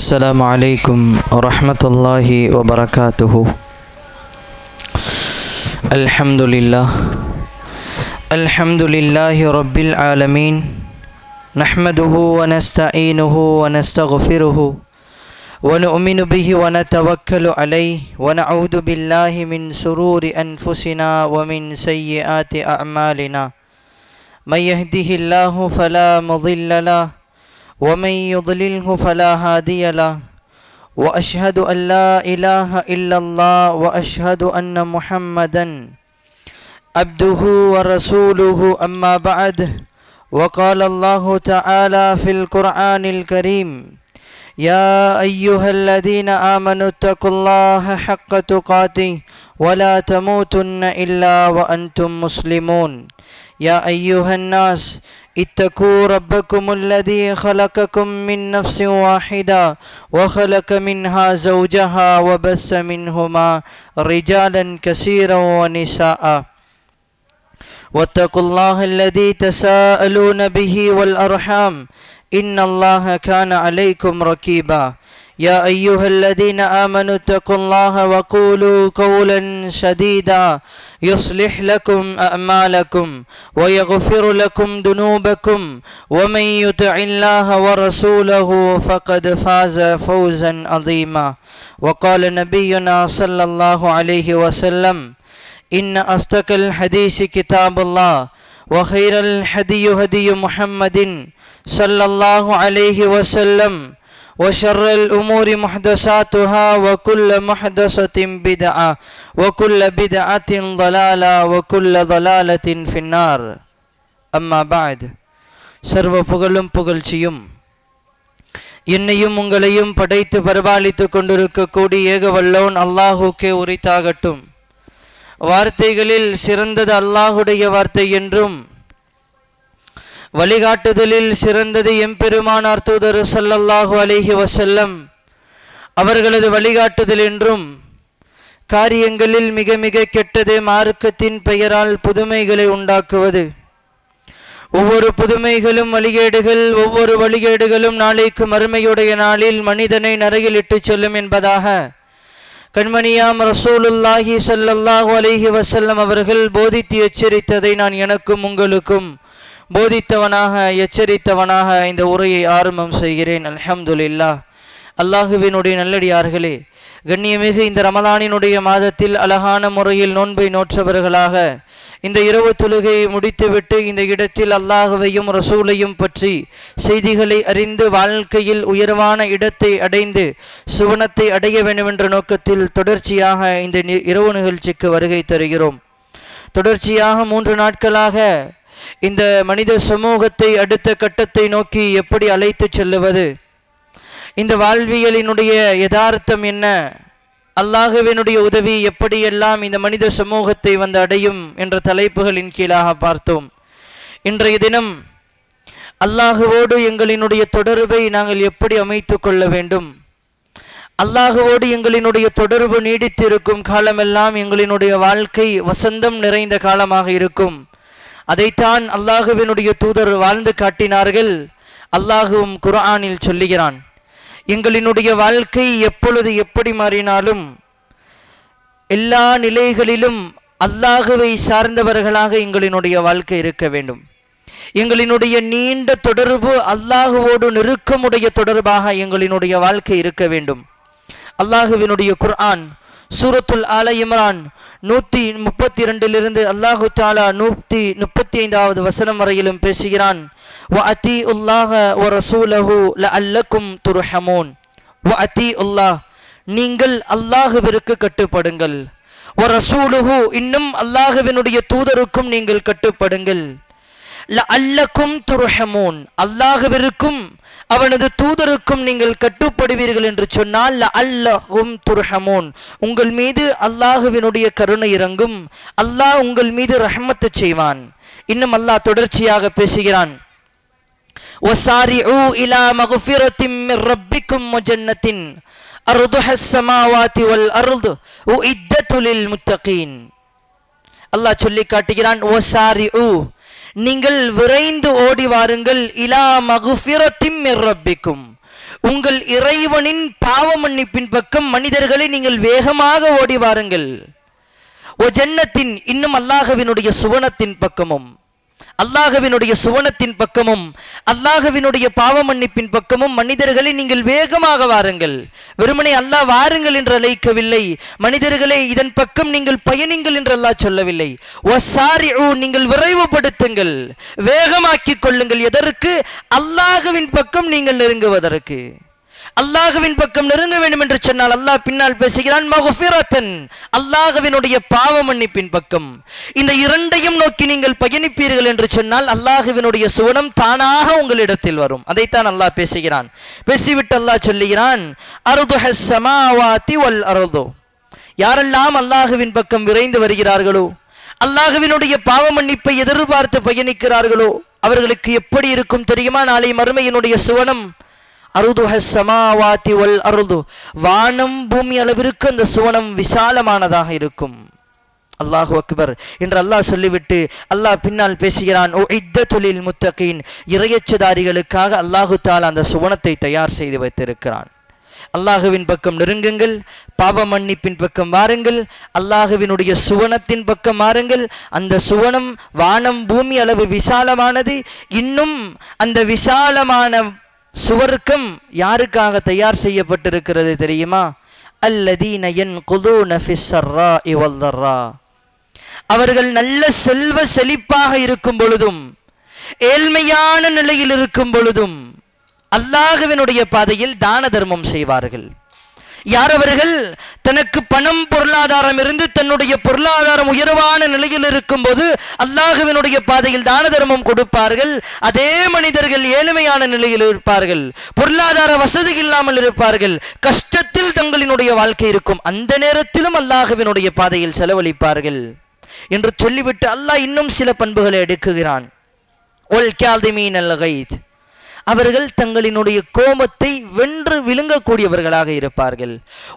السلام عليكم ورحمة الله وبركاته. الحمد لله رب العالمين، نحمده ونستعينه ونستغفره ونؤمن به ونتوكل عليه ونعوذ بالله من شرور أنفسنا ومن سيئات أعمالنا. من يهده الله فلا مضل له ومن يضلله فلا هادي له، وأشهد أن لا إله إلا الله وأشهد أن محمدا عبده ورسوله. أما بعد، وقال الله تعالى في القرآن الكريم: يا أيها الذين آمنوا اتقوا الله حق تقاته ولا تموتن إلا وأنتم مسلمون. يا أيها الناس اتقوا ربكم الذي خلقكم من نفس واحدة وخلق منها زوجها وبث منهما رجالا كثيرا ونساء، واتقوا الله الذي تساءلون به والأرحام إن الله كان عليكم رقيبا. يا أيها الذين آمنوا اتقوا الله وقولوا قولا سديدا يصلح لكم أعمالكم ويغفر لكم ذنوبكم، ومن يطع الله ورسوله فقد فاز فوزا عظيما. وقال نبينا صلى الله عليه وسلم: إن أصدق الحديث كتاب الله، وخير الهدي هدي محمد صلى الله عليه وسلم، وشر الأمور محدثاتها وكل محدثة بدعة وكل بدعة ضلالة وكل ضلالة في النار. أما بعد، சர்வ புகழும் புகழ்ச்சியும் என்னையும் உங்களையும் படைத்து பரிபாலித்து கொண்டிருக்கக்கூடிய ஏகவல்லோன் அல்லாஹுக்கே உரித்தாகட்டும். வார்த்தைகளில் சிறந்தது அல்லாஹுடைய வார்த்தை என்றும், வழிகாட்டுதலில் சிறந்தது எம்பெருமானார் தூதர் ஸல்லல்லாஹு அலைஹி வஸல்லம் அவர்களது வழிகாட்டுதல் என்றும், காரியங்களில் மிக மிக கெட்டது மார்க்கத்தின் பெயரால் புதுமைகளை உண்டாக்குவது. ஒவ்வொரு புதுமைகளும் வழிகேடுகள், ஒவ்வொரு வழிகேடுகளும் நாளைக்கு மறுமையுடைய நாளில் மனிதனை நரகில் இட்டு செல்லும் என்பதாக கண்மணியாம் ரசூலுல்லாஹி ஸல்லல்லாஹு அலைஹி வஸல்லம் அவர்கள் போதித்து எச்சரித்ததை நான் எனக்கும் உங்களுக்கும் போதித்தவனாக எச்சரித்தவனாக இந்த உரையை ஆரம்பம் செய்கிறேன். அல்ஹம்துலில்லாஹ். அல்லாஹுவினுடைய நல்லடியார்களே, கண்ணியமிகு இந்த ரமலானினுடைய மாதத்தில் அழகான முறையில் நோன்பை நோற்றவர்களாக இந்த இரவு தொழுகையை முடித்துவிட்டு இந்த இடத்தில் அல்லாஹுவையும் ரசூலையும் பற்றி செய்திகளை அறிந்து வாழ்க்கையில் உயர்வான இடத்தை அடைந்து சுவனத்தை அடைய வேண்டும் என்ற நோக்கத்தில் தொடர்ச்சியாக இந்த இரவு நிகழ்ச்சிக்கு வருகை தருகிறோம். தொடர்ச்சியாக 3 நாட்களாக இந்த மனித சமூகத்தை அடுத்த கட்டத்தை நோக்கி எப்படி அழைத்து செல்லுவது, இந்த வாழ்வியலினுடைய யதார்த்தம் என்ன, அல்லாஹுவினுடைய உதவி எப்படியெல்லாம் இந்த மனித சமூகத்தை வந்து அடையும் என்ற தலைப்புகளின் கீழாக பார்த்தோம். இன்றைய தினம் அல்லாஹுவோடு எங்களினுடைய தொடர்பை நாங்கள் எப்படி அமைத்து கொள்ள வேண்டும், அல்லாஹுவோடு எங்களினுடைய தொடர்பு நீடித்திருக்கும் காலமெல்லாம் எங்களினுடைய வாழ்க்கை வசந்தம் நிறைந்த காலமாக இருக்கும். அதைத்தான் அல்லாஹுவினுடைய தூதர் வாழ்ந்து காட்டினார்கள். அல்லாஹுவும் குர்ஆனில் சொல்லுகிறான், எங்களினுடைய வாழ்க்கை எப்பொழுது எப்படி மாறினாலும் எல்லா நிலைகளிலும் அல்லாஹுவை சார்ந்தவர்களாக எங்களினுடைய வாழ்க்கை இருக்க வேண்டும். எங்களினுடைய நீண்ட தொடர்பு அல்லாஹுவோடு நெருக்கமுடைய தொடர்பாக எங்களினுடைய வாழ்க்கை இருக்க வேண்டும். அல்லாஹுவினுடைய குர்ஆன் சூரத்துல் ஆல இம்ரான் 132 அல்லாஹு தஆலா 135வது வசனம் வரையிலும் பேசுகிறான். வஅதீஉல்லாஹ வரசூலஹு லஅல்லக்கும் துர்ஹமூன். வஅதீஉல்லாஹ், நீங்கள் அல்லாஹ்விற்கு கட்டுப்படுங்கள். வரசூலுஹு, இன்னும் அல்லாஹ்வினுடைய தூதருக்கும் நீங்கள் கட்டுப்படுங்கள். லஅல்லக்கும் துர்ஹமூன், அல்லாஹ்விற்கும் அவனது தூதருக்கும் நீங்கள் கட்டுப்படுவீர்கள் என்று சொன்னால் லஅல்லஹும் துர்ஹமூன், உங்கள் மீது அல்லாஹுவினுடைய கருணை இறங்கும், அல்லாஹ் உங்கள் மீது ரஹ்மத்து செய்வான். இன்னும் அல்லாஹ் தொடர்ச்சியாக பேசுகிறான், வஸாரிஉ இலா மக்ஃபிரத்தின் மிர் ரப்பிக்கும் வஜன்னத்தின் அர்துஹஸ் ஸமாவாதி வல் அர்து உஇத்தது லில் முத்தகீன். அல்லாஹ் சொல்லி காட்டுகிறான், வஸாரிஉ, நீங்கள் விரைந்து ஓடி வாருங்கள், இலா மக்ஃபிரத்தின் மிர் ரப்பிக்கும், உங்கள் இறைவனின் பாவ மன்னிப்பின் பக்கம் மனிதர்களை நீங்கள் வேகமாக ஓடி வாருங்கள். ஓ ஜன்னத்தின், இன்னும் அல்லாஹ்வினுடைய சுவனத்தின் பக்கமும், அல்லாஹ்வினுடைய சுவனத்தின் பக்கமும் அல்லாஹ்வினுடைய பாவ மன்னிப்பின் பக்கமும் மனிதர்களை நீங்கள் வேகமாக வாருங்கள். வெறுமனே அல்லாஹ் வாருங்கள் என்று அழைக்கவில்லை. மனிதர்களே இதன் பக்கம் நீங்கள் பயணிங்கள் என்று அல்லாஹ் சொல்லவில்லை. வஸாரிஉ, நீங்கள் விரைவுபடுத்துங்கள், வேகமாக்கிக் கொள்ளுங்கள். எதற்கு? அல்லாஹ்வின் பக்கம் நீங்கள் நெருங்குவதற்கு. அல்லாஹ்வின் பக்கம் நெருங்க வேண்டும் என்று சொன்னால் அல்லாஹ் பின்னால் பேசுகிறான், மக்ஃபிரத்தன், அல்லாஹ்வினுடைய பாவ மன்னிப்பின் பக்கம். இந்த இரண்டையும் நோக்கி நீங்கள் பயணிப்பீர்கள் என்று சொன்னால் அல்லாஹ்வினுடைய சுவனம் தானாக உங்களிடத்தில் வரும். அதைத்தான் அல்லாஹ் பேசுகிறான். பேசிவிட்டு அல்லாஹ் சொல்லுகிறான், அர்துஹஸ் ஸமாவாதி வல் அர்து. யாரெல்லாம் அல்லாஹ்வின் பக்கம் விரைந்து வருகிறார்களோ, அல்லாஹ்வினுடைய பாவ மன்னிப்பை எதிர்பார்த்து பயணிக்கிறார்களோ, அவர்களுக்கு எப்படி இருக்கும் தெரியுமா? நாளை மறுமையினுடைய சுவனம் அருதுஹஸ் ஸமாவாதி வல் அர்து, வானம் பூமி அளவிற்கு அந்த சுவனம் விசாலமானதாக இருக்கும். அல்லாஹு அக்பர் என்று அல்லாஹ் சொல்லிவிட்டு அல்லாஹ் பின்னால் பேசுகிறான், உஇத்தத்துல் லில் முத்தகீன், இறையச்சதாரிகளுக்காக அல்லாஹு தஆலா அந்த சுவனத்தை தயார் செய்து வைத்திருக்கிறான். அல்லாஹுவின் பக்கம் நெருங்குங்கள், பாவ மன்னிப்பின் பக்கம் வாருங்கள், அல்லாஹுவினுடைய சுவனத்தின் பக்கம் வாருங்கள். அந்த சுவனம் வானம் பூமி அளவு விசாலமானது. இன்னும் அந்த விசாலமான சுவர்க்கம் யாருக்காக தயார் செய்யப்பட்டிருக்கிறது தெரியுமா? அல்லதீன யன்குதூன ஃபிஸ் ஸர்ராஇ வல் தர்ரா, அவர்கள் நல்ல செல்வ செழிப்பாக இருக்கும் பொழுதும் ஏழ்மையான நிலையில் இருக்கும் பொழுதும் அல்லாஹ்வினுடைய பாதையில் தான தர்மம் செய்வார்கள். யார் அவர்கள்? தனக்கு பணம் பொருளாதாரம் இருந்து தன்னுடைய பொருளாதாரம் உயர்வான நிலையில் இருக்கும் போது அல்லாஹ்வினுடைய பாதையில் தான தர்மம் கொடுப்பார்கள். அதே மனிதர்கள் ஏழ்மையான நிலையில் இருப்பார்கள், பொருளாதார வசதி இல்லாமல் இருப்பார்கள், கஷ்டத்தில் தங்களினுடைய வாழ்க்கை இருக்கும். அந்த நேரத்திலும் அல்லாஹ்வினுடைய பாதையில் செலவழிப்பார்கள் என்று சொல்லிவிட்டு அல்லாஹ் இன்னும் சில பண்புகளை எடுக்குகிறான். ஒல் காதிமீனல் கைத், அவர்கள் தங்களினுடைய கோபத்தை வென்று விழுங்கக்கூடியவர்களாக இருப்பார்கள்.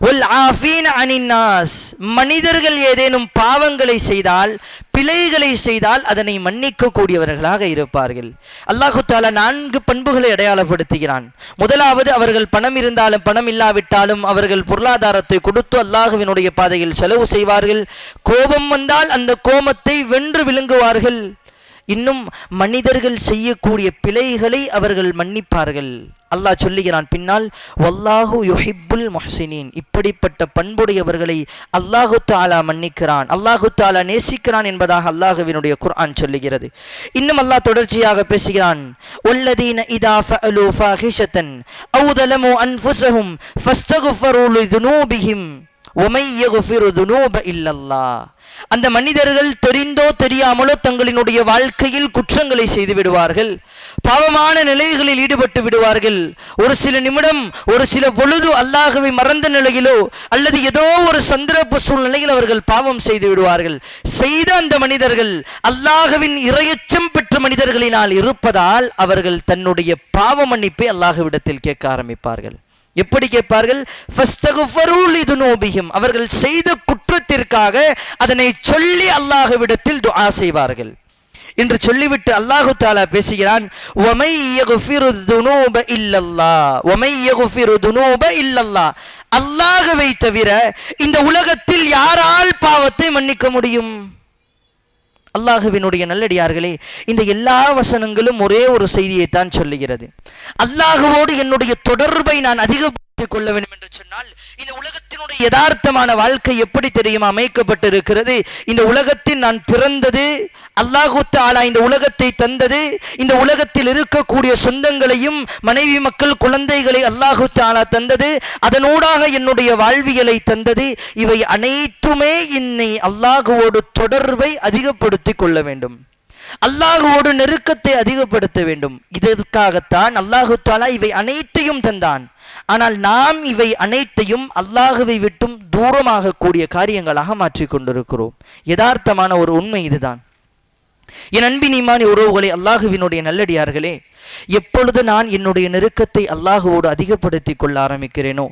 ஒல் ஆஃபீன அனின் நாஸ், மனிதர்கள் ஏதேனும் பாவங்களை செய்தால், பிழைகளை செய்தால் அதனை மன்னிக்க கூடியவர்களாக இருப்பார்கள். அல்லாஹு தஆலா 4 பண்புகளை அடையாளப்படுத்துகிறான். முதலாவது, அவர்கள் பணம் இருந்தாலும் பணம் இல்லாவிட்டாலும் அவர்கள் பொருளாதாரத்தை கொடுத்து அல்லாஹ்வினுடைய பாதையில் செலவு செய்வார்கள். கோபம் வந்தால் அந்த கோபத்தை வென்று விழுங்குவார்கள். இன்னும் மனிதர்கள் செய்யக்கூடிய பிழைகளை அவர்கள் மன்னிப்பார்கள். அல்லாஹ் சொல்லுகிறான் பின்னால், வல்லாஹு யுஹிப்புல் முஹ்சினீன், இப்படிப்பட்ட பண்புடையவர்களை அல்லாஹு தஆலா மன்னிக்கிறான், அல்லாஹு தஆலா நேசிக்கிறான் என்பதாக அல்லாஹ்வினுடைய குர்ஆன் சொல்லுகிறது. இன்னும் அல்லாஹ் தொடர்ச்சியாக பேசுகிறான், வல்லதீன இதா ஃபஅலு ஃபாஹிஷத்தன் அவ் ஸலமு அன்ஃபுஸஹும் ஃபஸ்தக்ஃபரு லிதுனூபிஹிம் வமை யக்ஃபிரு துனூப இல்லல்லாஹ், அந்த மனிதர்கள் தெரிந்தோ தெரியாமலோ தங்களினுடைய வாழ்க்கையில் குற்றங்களை செய்து விடுவார்கள், பாவமான நிலைகளில் ஈடுபட்டு விடுவார்கள். ஒரு சில நிமிடம், ஒரு சில பொழுது அல்லாஹ்வை மறந்த நிலையிலோ அல்லது ஏதோ ஒரு சந்தர்ப்ப சூழ்நிலையில் அவர்கள் பாவம் செய்து விடுவார்கள். செய்த அந்த மனிதர்கள் அல்லாஹ்வின் இறையச்சம் பெற்ற மனிதர்களினால் இருப்பதால் அவர்கள் தன்னுடைய பாவ மன்னிப்பை அல்லாஹ்விடத்தில் கேட்க ஆரம்பிப்பார்கள். எப்படி கேட்பார்கள்? ஃபஸ்தக்ஃபரு லிதுனூபிஹிம், அவர்கள் செய்த குற்றத்திற்காக அதனை சொல்லி அல்லாஹ்விடத்தில் துஆ செய்வார்கள் என்று சொல்லிவிட்டு அல்லாஹு தஆலா பேசுகிறான், வமை யக்ஃபிரு துனூப இல்லல்லாஹ், வமை யக்ஃபிரு துனூப இல்லல்லாஹ், அல்லாஹ்வை தவிர இந்த உலகத்தில் யாரால் பாவத்தை மன்னிக்க முடியும்? அல்லாஹ்வினுடைய நல்லடியார்களே, இந்த எல்லா வசனங்களும் ஒரே ஒரு செய்தியை தான் சொல்லுகிறது. அல்லாஹ்வோடு என்னுடைய தொடர்பை நான் அதிகப்படுத்திக் கொள்ள வேண்டும் என்று சொன்னால் இந்த உலகத்தினுடைய யதார்த்தமான வாழ்க்கை எப்படி தெரியுமா அமைக்கப்பட்டிருக்கிறது? இந்த உலகத்தில் நான் பிறந்தது, அல்லாஹு தஆலா இந்த உலகத்தை தந்தது, இந்த உலகத்தில் இருக்கக்கூடிய சொந்தங்களையும் மனைவி மக்கள் குழந்தைகளை அல்லாஹு தஆலா தந்தது, அதனூடாக என்னுடைய வாழ்வியலை தந்தது. இவை அனைத்துமே என்னை அல்லாஹுவோடு தொடர்பை அதிகப்படுத்தி கொள்ள வேண்டும், அல்லாஹுவோடு நெருக்கத்தை அதிகப்படுத்த வேண்டும். இதற்காகத்தான் அல்லாஹு தஆலா இவை அனைத்தையும் தந்தான். ஆனால் நாம் இவை அனைத்தையும் அல்லாஹுவை விட்டும் தூரமாக கூடிய காரியங்களாக மாற்றிக் கொண்டிருக்கிறோம். யதார்த்தமான ஒரு உண்மை இதுதான். என் அன்பின் ஈமானி உறவுகளே, அல்லாஹுவினுடைய நல்லடியார்களே, எப்பொழுது நான் என்னுடைய நெருக்கத்தை அல்லாஹுவோடு அதிகப்படுத்தி கொள்ள ஆரம்பிக்கிறேனோ,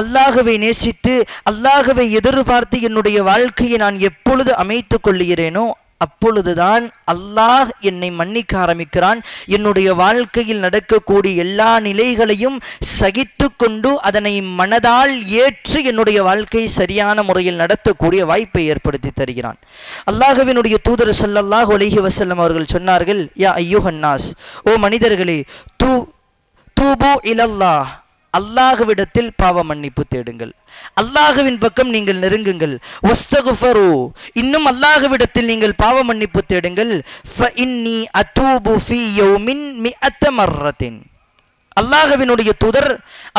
அல்லாஹுவை நேசித்து அல்லாஹுவை எதிர்பார்த்து என்னுடைய வாழ்க்கையை நான் எப்பொழுது அமைத்து கொள்கிறேனோ, அப்பொழுதுதான் அல்லாஹ் என்னை மன்னிக்க ஆரம்பிக்கிறான். என்னுடைய வாழ்க்கையில் நடக்கக்கூடிய எல்லா நிலைகளையும் சகித்து கொண்டு அதனை மனதால் ஏற்று என்னுடைய வாழ்க்கை சரியான முறையில் நடத்தக்கூடிய வாய்ப்பை ஏற்படுத்தி தருகிறான். அல்லாஹ்வினுடைய தூதர் ஸல்லல்லாஹு அலைஹி வஸல்லம் அவர்கள் சொன்னார்கள், யா அய்யுஹன்னாஸ், ஓ மனிதர்களே, தூபு இலல்லாஹ், அல்லாஹ்விடத்தில் பாவ மன்னிப்பு தேடுங்கள், அல்லாஹ்வின் பக்கம் நீங்கள் நெருங்குங்கள். வஸ்தக்ஃபரு, இன்னும் அல்லாஹ்விடத்தில் நீங்கள் பாவ மன்னிப்பு தேடுங்கள். ஃபஇன்னி அதூபு ஃபீ யௌமின் மிஅத மர்ரத்தின். அல்லாஹ்வினுடைய தூதர்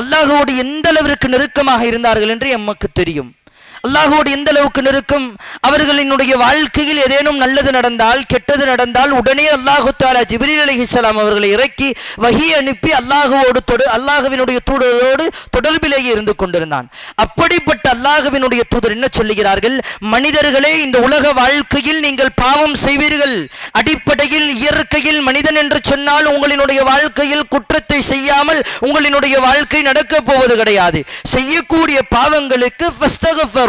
அல்லாஹ்வோடு எந்த அளவிற்கு நெருக்கமாக இருந்தார்கள் என்று எமக்கு தெரியும். அல்லாஹ்வோடு எந்த அளவுக்கு நெருக்கம், அவர்களினுடைய வாழ்க்கையில் ஏதேனும் நல்லது நடந்தால் கெட்டது நடந்தால் உடனே அல்லாஹு தஆலா ஜிப்ரீல் அலைஹிஸ்ஸலாம் அவர்களை இறக்கி வஹி அனுப்பி அல்லாஹ்வினுடைய தூதரோடு தொடர்பிலேயே இருந்து கொண்டிருந்தான். அப்படிப்பட்ட அல்லாஹ்வினுடைய தூதர் என்ன சொல்லுகிறார்கள், மனிதர்களே, இந்த உலக வாழ்க்கையில் நீங்கள் பாவம் செய்வீர்கள். அடிப்படையில் இயற்கையில் மனிதன் என்று சொன்னால் உங்களினுடைய வாழ்க்கையில் குற்றத்தை செய்யாமல் உங்களினுடைய வாழ்க்கை நடக்கப் போவது கிடையாது. செய்யக்கூடிய பாவங்களுக்கு ஃபஸ்தக்ஃபரு,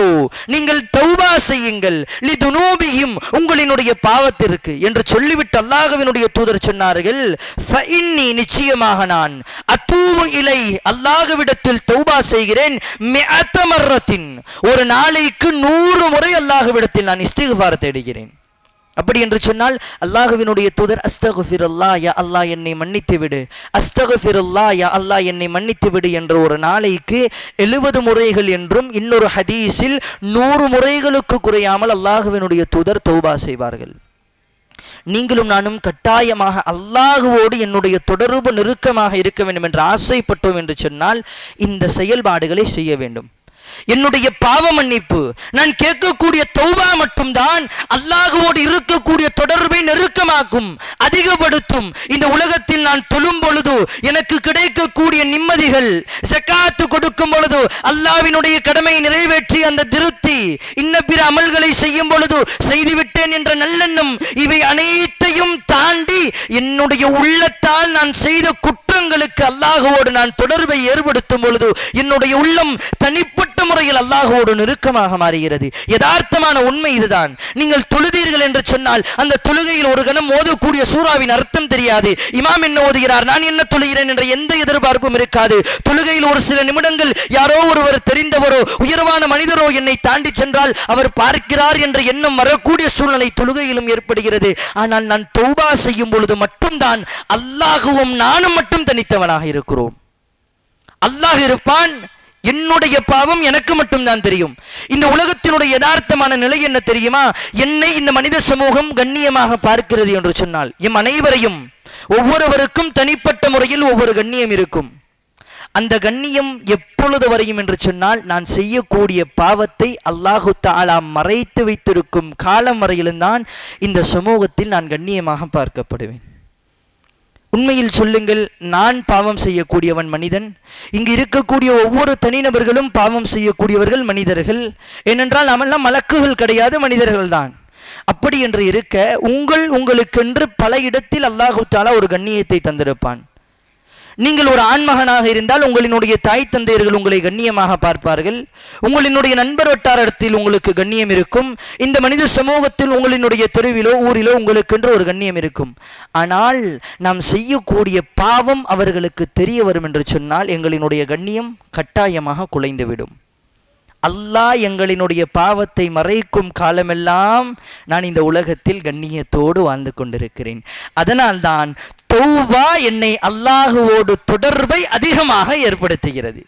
நீங்கள் தௌபா செய்யுங்கள், லிதுனூபிஹிம், உங்களினுடைய பாவத்திற்கு என்று சொல்லிவிட்டு அல்லாஹ்வினுடைய தூதர் சொன்னார்கள், ஃபஇன்னி, நிச்சயமாக நான், அதூபு இலை, அல்லாஹ்விடத்தில் தௌபா செய்கிறேன், மிஅத மர்ரத்தின், ஒரு நாளைக்கு 100 முறை அல்லாஹ்விடத்தில் நான் இஸ்திக்ஃபார் தேடுகிறேன். அப்படி என்று சொன்னால் அல்லாஹ்வினுடைய தூதர் அஸ்தக்ஃபிருல்லாஹ், யா அல்லாஹ் என்னை மன்னித்து விடு, அஸ்தக்ஃபிருல்லாஹ், யா அல்லாஹ் என்னை மன்னித்து விடு என்ற ஒரு நாளைக்கு 70 முறைகள் என்றும் இன்னொரு ஹதீஸில் 100 முறைகளுக்கு குறையாமல் அல்லாஹ்வினுடைய தூதர் தௌபா செய்வார்கள். நீங்களும் நானும் கட்டாயமாக அல்லாஹ்வோடு என்னுடைய தொடர்பு நெருக்கமாக இருக்க வேண்டும் என்று ஆசைப்பட்டோம் என்று சொன்னால் இந்த செயல்பாடுகளை செய்ய வேண்டும். என்னுடைய பாவ மன்னிப்பு, நான் கேட்கக்கூடிய தௌபா மட்டும்தான் அல்லாஹ்வோடு இருக்கக்கூடிய தொடர்பை நெருக்கமாக்கும், அதிகப்படுத்தும். இந்த உலகத்தில் நான் தொழும் பொழுது எனக்கு கிடைக்கக்கூடிய நிம்மதிகள், ஜகாத்து கொடுக்கும் பொழுது அல்லாஹ்வினுடைய கடமை நிறைவேற்றி அந்த திருப்தி, இன்ன பிற அமல்களை செய்யும் பொழுது செய்துவிட்டேன் என்ற நல்லெண்ணம், இவை அனைத்தையும் தாண்டி என்னுடைய உள்ளத்தால் நான் செய்த குற்றங்களுக்கு அல்லாஹ்வோடு நான் தொடர்பை ஏற்படுத்தும் பொழுது என்னுடைய உள்ளம் தனிப்பட்ட முறையில் அல்லாஹ்வோடு நெருக்கமாக மாறுகிறது. யதார்த்தமான உண்மை இதுதான். நீங்கள் தொழுதீர்கள் என்று சொன்னால் அந்த தொழுகையில் ஒரு கணம் ஓதக்கூடிய சூறாவின் அர்த்தம் தெரியாது. இமாம் என்ன ஓதுகிறார், நான் என்ன தொழுகிறேன் என்ற எந்த எதிர்பார்ப்பும் இருக்காது. தொழுகையில் ஒரு சில நிமிடங்கள் யாரோ ஒருவர் தெரிந்தவரோ உயர்வான மனிதரோ என்னை தாண்டி சென்றால் அவர் பார்க்கிறார் என்ற எண்ணம் வரக்கூடிய சூழ்நிலை தொழுகையிலும் ஏற்படுகிறது. ஆனால் நான் தௌபா செய்யும் பொழுது மட்டும்தான் அல்லாஹ்வும் நானும் மட்டும் தனித்தவனாக இருக்கிறோம். அல்லாஹ் இருப்பான், என்னுடைய பாவம் எனக்கு மட்டும்தான் தெரியும். இந்த உலகத்தினுடைய யதார்த்தமான நிலை என்ன தெரியுமா, என்னை இந்த மனித சமூகம் கண்ணியமாக பார்க்கிறது என்று சொன்னால் எம் அனைவரையும் ஒவ்வொருவருக்கும் தனிப்பட்ட முறையில் ஒவ்வொரு கண்ணியம் இருக்கும். அந்த கண்ணியம் எப்பொழுது வரையும் என்று சொன்னால் நான் செய்யக்கூடிய பாவத்தை அல்லாஹு தஆலா மறைத்து வைத்திருக்கும் காலம் வரையிலும் தான் இந்த சமூகத்தில் நான் கண்ணியமாக பார்க்கப்படுவேன். உண்மையில் சொல்லுங்கள், நான் பாவம் செய்யக்கூடியவன் மனிதன், இங்கு இருக்கக்கூடிய ஒவ்வொரு தனிநபர்களும் பாவம் செய்யக்கூடியவர்கள் மனிதர்கள். ஏனென்றால் நாமெல்லாம் மலக்குகள் கிடையாது, மனிதர்கள் தான். அப்படி என்று இருக்க உங்களுக்கென்று பல இடத்தில் அல்லாஹு தஆலா ஒரு கண்ணியத்தை தந்திருப்பான். நீங்கள் ஒரு ஆண்மகனாக இருந்தால் உங்களினுடைய தாய் தந்தையர்கள் உங்களை கண்ணியமாக பார்ப்பார்கள். உங்களினுடைய நண்பர் வட்டாரத்தில் உங்களுக்கு கண்ணியம் இருக்கும். இந்த மனித சமூகத்தில் உங்களினுடைய தெருவிலோ ஊரிலோ உங்களுக்கென்று ஒரு கண்ணியம் இருக்கும். ஆனால் நாம் செய்யக்கூடிய பாவம் அவர்களுக்கு தெரிய வரும் என்று சொன்னால் எங்களினுடைய கண்ணியம் கட்டாயமாக குலைந்துவிடும். அல்லாஹ் எங்களினுடைய பாவத்தை மறைக்கும் காலமெல்லாம் நான் இந்த உலகத்தில் கண்ணியத்தோடு வாழ்ந்து கொண்டிருக்கிறேன். அதனால்தான் தௌபா என்னை அல்லாஹுவோடு தொடர்பை அதிகமாக ஏற்படுத்துகிறது.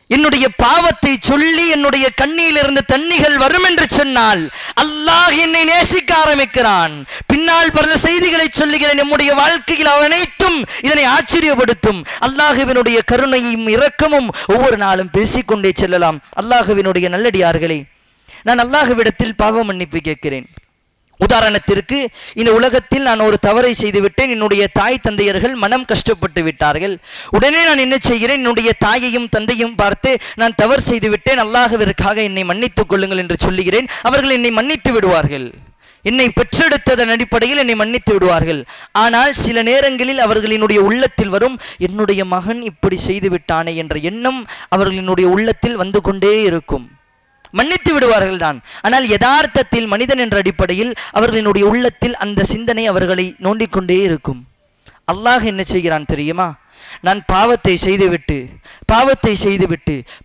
என்னுடைய பாவத்தை சொல்லி என்னுடைய கண்ணியிலிருந்து தண்ணிகள் வரும் என்று சொன்னால் அல்லாஹ் என்னை நேசிக்க ஆரம்பிக்கிறான். பின்னால் பல செய்திகளை சொல்லுகிறேன். நம்முடைய வாழ்க்கையில் அனைத்தும் இதனை ஆச்சரியப்படுத்தும். அல்லாஹுவினுடைய கருணையும் இரக்கமும் ஒவ்வொரு நாளும் பேசிக்கொண்டே செல்லலாம். அல்லாஹுவினுடைய நல்லடியார்களே, நான் அல்லாஹுவிடத்தில் பாவ மன்னிப்பு கேட்கிறேன். உதாரணத்திற்கு, இந்த உலகத்தில் நான் ஒரு தவறை செய்துவிட்டேன். என்னுடைய தாய் தந்தையர்கள் மனம் கஷ்டப்பட்டு விட்டார்கள். உடனே நான் என்ன செய்கிறேன், என்னுடைய தாயையும் தந்தையும் பார்த்து நான் தவறு செய்துவிட்டேன், அல்லாஹ்விற்காக என்னை மன்னித்துக் கொள்ளுங்கள் என்று சொல்லுகிறேன். அவர்கள் என்னை மன்னித்து விடுவார்கள். என்னை பெற்றெடுத்ததன் அடிப்படையில் என்னை மன்னித்து விடுவார்கள். ஆனால் சில நேரங்களில் அவர்களினுடைய உள்ளத்தில் வரும், என்னுடைய மகன் இப்படி செய்து விட்டானே என்ற எண்ணம் அவர்களினுடைய உள்ளத்தில் வந்து கொண்டே இருக்கும். மன்னித்து விடுவார்கள் தான். ஆனால் யதார்த்தத்தில் மனிதன் என்ற அடிப்படையில் அவர்களினுடைய உள்ளத்தில் அந்த சிந்தனை அவர்களை நோண்டிக்கொண்டே இருக்கும். அல்லாஹ் என்ன செய்கிறான் தெரியுமா? நான் பாவத்தை செய்துவிட்டு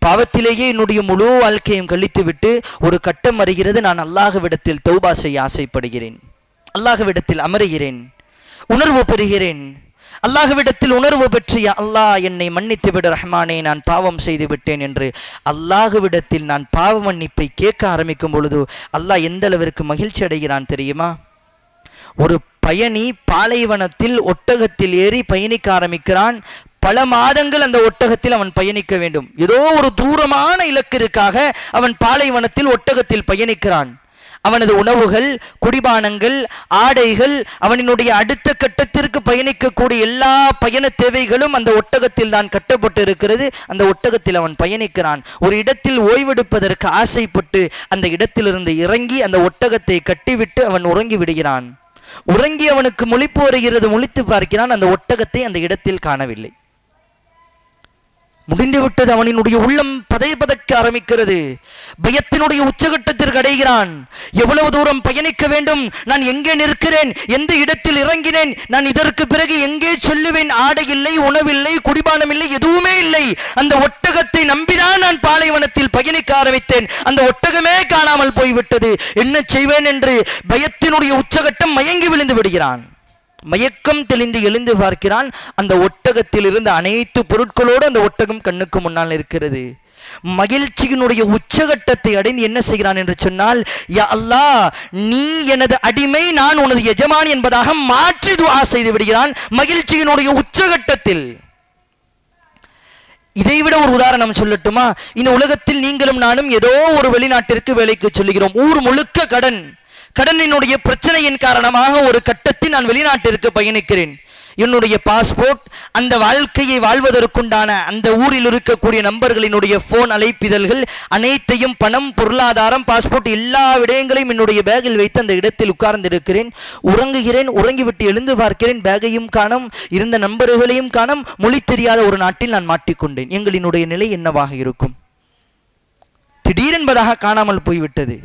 பாவத்திலேயே என்னுடைய முழு வாழ்க்கையும் கழித்துவிட்டு ஒரு கட்டம் வருகிறது, நான் அல்லாஹ்விடத்தில் தௌபா செய்ய ஆசைப்படுகிறேன், அல்லாஹ்விடத்தில் அமருகிறேன், உணர்வு பெறுகிறேன். அல்லாஹ்விடத்தில் உணர்வு பெற்றிய அல்லாஹ் என்னை மன்னித்து விடு ரஹ்மானே, நான் பாவம் செய்து விட்டேன் என்று அல்லாஹ்விடத்தில் நான் பாவ மன்னிப்பை கேட்க ஆரம்பிக்கும் பொழுது அல்லாஹ் எந்த அளவிற்கு மகிழ்ச்சி அடைகிறான் தெரியுமா? ஒரு பயணி பாலைவனத்தில் ஒட்டகத்தில் ஏறி பயணிக்க ஆரம்பிக்கிறான். பல மாதங்கள் அந்த ஒட்டகத்தில் அவன் பயணிக்க வேண்டும். ஏதோ ஒரு தூரமான இலக்கிற்காக அவன் பாலைவனத்தில் ஒட்டகத்தில் பயணிக்கிறான். அவனது உணவுகள், குடிபானங்கள், ஆடைகள், அவனினுடைய அடுத்த கட்டத்திற்கு பயணிக்கக்கூடிய எல்லா பயண தேவைகளும் அந்த ஒட்டகத்தில் தான் கட்டப்பட்டு இருக்கிறது. அந்த ஒட்டகத்தில் அவன் பயணிக்கிறான். ஒரு இடத்தில் ஓய்வெடுப்பதற்கு ஆசைப்பட்டு அந்த இடத்திலிருந்து இறங்கி அந்த ஒட்டகத்தை கட்டிவிட்டு அவன் உறங்கி விடுகிறான். உறங்கி அவனுக்கு முழிப்பு வருகிறது. முழித்து பார்க்கிறான், அந்த ஒட்டகத்தை அந்த இடத்தில் காணவில்லை. முடிந்துவிட்டது. அவனினுடைய உள்ளம் பதைபதைக்க ஆரம்பிக்கிறது. பயத்தினுடைய உச்சகட்டத்திற்கு அடைகிறான். எவ்வளவு தூரம் பயணிக்க வேண்டும், நான் எங்கே நிற்கிறேன், எந்த இடத்தில் இறங்கினேன், நான் இதற்கு பிறகு எங்கே சொல்லுவேன்? ஆடை இல்லை, உணவில்லை, குடிபானம் இல்லை, எதுவுமே இல்லை. அந்த ஒட்டகத்தை நம்பிதான் நான் பாலைவனத்தில் பயணிக்க ஆரம்பித்தேன். அந்த ஒட்டகமே காணாமல் போய்விட்டது. என்ன செய்வேன் என்று பயத்தினுடைய உச்சகட்டம் மயங்கி விழுந்து விடுகிறான். மயக்கம் தெளிந்து எழுந்து பார்க்கிறான். அந்த ஒட்டகத்தில் இருந்த அனைத்து பொருட்களோடு அந்த ஒட்டகம் கண்ணுக்கு முன்னால் இருக்கிறது. மகிழ்ச்சியினுடைய உச்சகட்டத்தை அடைந்து என்ன செய்கிறான் என்று சொன்னால், யா அல்லாஹ், நீ எனது அடிமை, நான் உனது எஜமான் என்பதாக மாற்றி துஆ செய்து விடுகிறான் மகிழ்ச்சியினுடைய உச்சகட்டத்தில். இதைவிட ஒரு உதாரணம் சொல்லட்டுமா? இந்த உலகத்தில் நீங்களும் நானும் ஏதோ ஒரு வெளிநாட்டிற்கு வேலைக்கு சொல்லுகிறோம். ஊர் முழுக்க கடனினுடைய பிரச்சனையின் காரணமாக ஒரு கட்டத்தில் நான் வெளிநாட்டிற்கு பயணிக்கிறேன். என்னுடைய பாஸ்போர்ட், அந்த வாழ்க்கையை வாழ்வதற்குண்டான அந்த ஊரில் இருக்கக்கூடிய நம்பர்களினுடைய போன் அழைப்பிதழ்கள் அனைத்தையும், பணம், பொருளாதாரம், பாஸ்போர்ட் எல்லா விடயங்களையும் என்னுடைய பேக்கில் வைத்து அந்த இடத்தில் உட்கார்ந்திருக்கிறேன். உறங்குகிறேன். உறங்கிவிட்டு எழுந்து பார்க்கிறேன், பேகையும் காணோம், இருந்த நம்பர்களையும் காணோம். மொழி தெரியாத ஒரு நாட்டில் நான் மாட்டிக்கொண்டேன். எங்களினுடைய நிலை என்னவாக இருக்கும்? திடீரென்பதாக காணாமல் போய்விட்டது.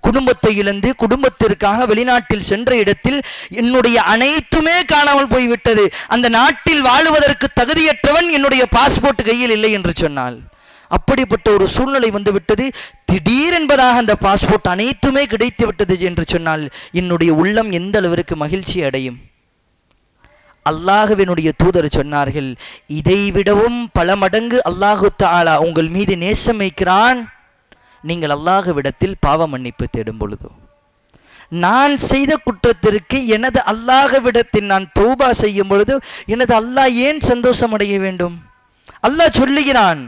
குடும்பத்தை இழந்து குடும்பத்திற்காக வெளிநாட்டில் சென்ற இடத்தில் என்னுடைய அனைத்துமே காணாமல் போய்விட்டது. அந்த நாட்டில் வாழுவதற்கு தகுதியற்றவன், என்னுடைய பாஸ்போர்ட் கையில் இல்லை என்று சொன்னால் அப்படிப்பட்ட ஒரு சூழ்நிலை வந்துவிட்டது. திடீரென்பதாக அந்த பாஸ்போர்ட் அனைத்துமே கிடைத்து விட்டது என்று சொன்னால் என்னுடைய உள்ளம் எந்த அளவிற்கு மகிழ்ச்சி அடையும்? அல்லாஹ்வினுடைய தூதர் சொன்னார்கள், இதைவிடவும் பல மடங்கு அல்லாஹு தஆலா உங்கள் மீது நேசம் வைக்கிறான் நீங்கள் அல்லாஹ்விடத்தில் பாவ மன்னிப்பு தேடும் பொழுது. நான் செய்த குற்றத்திற்கு எனது அல்லாஹ்விடத்தில் நான் தௌபா செய்யும் பொழுது எனது அல்லாஹ் ஏன் சந்தோஷம் அடைய வேண்டும்? அல்லாஹ் சொல்லுகிறான்,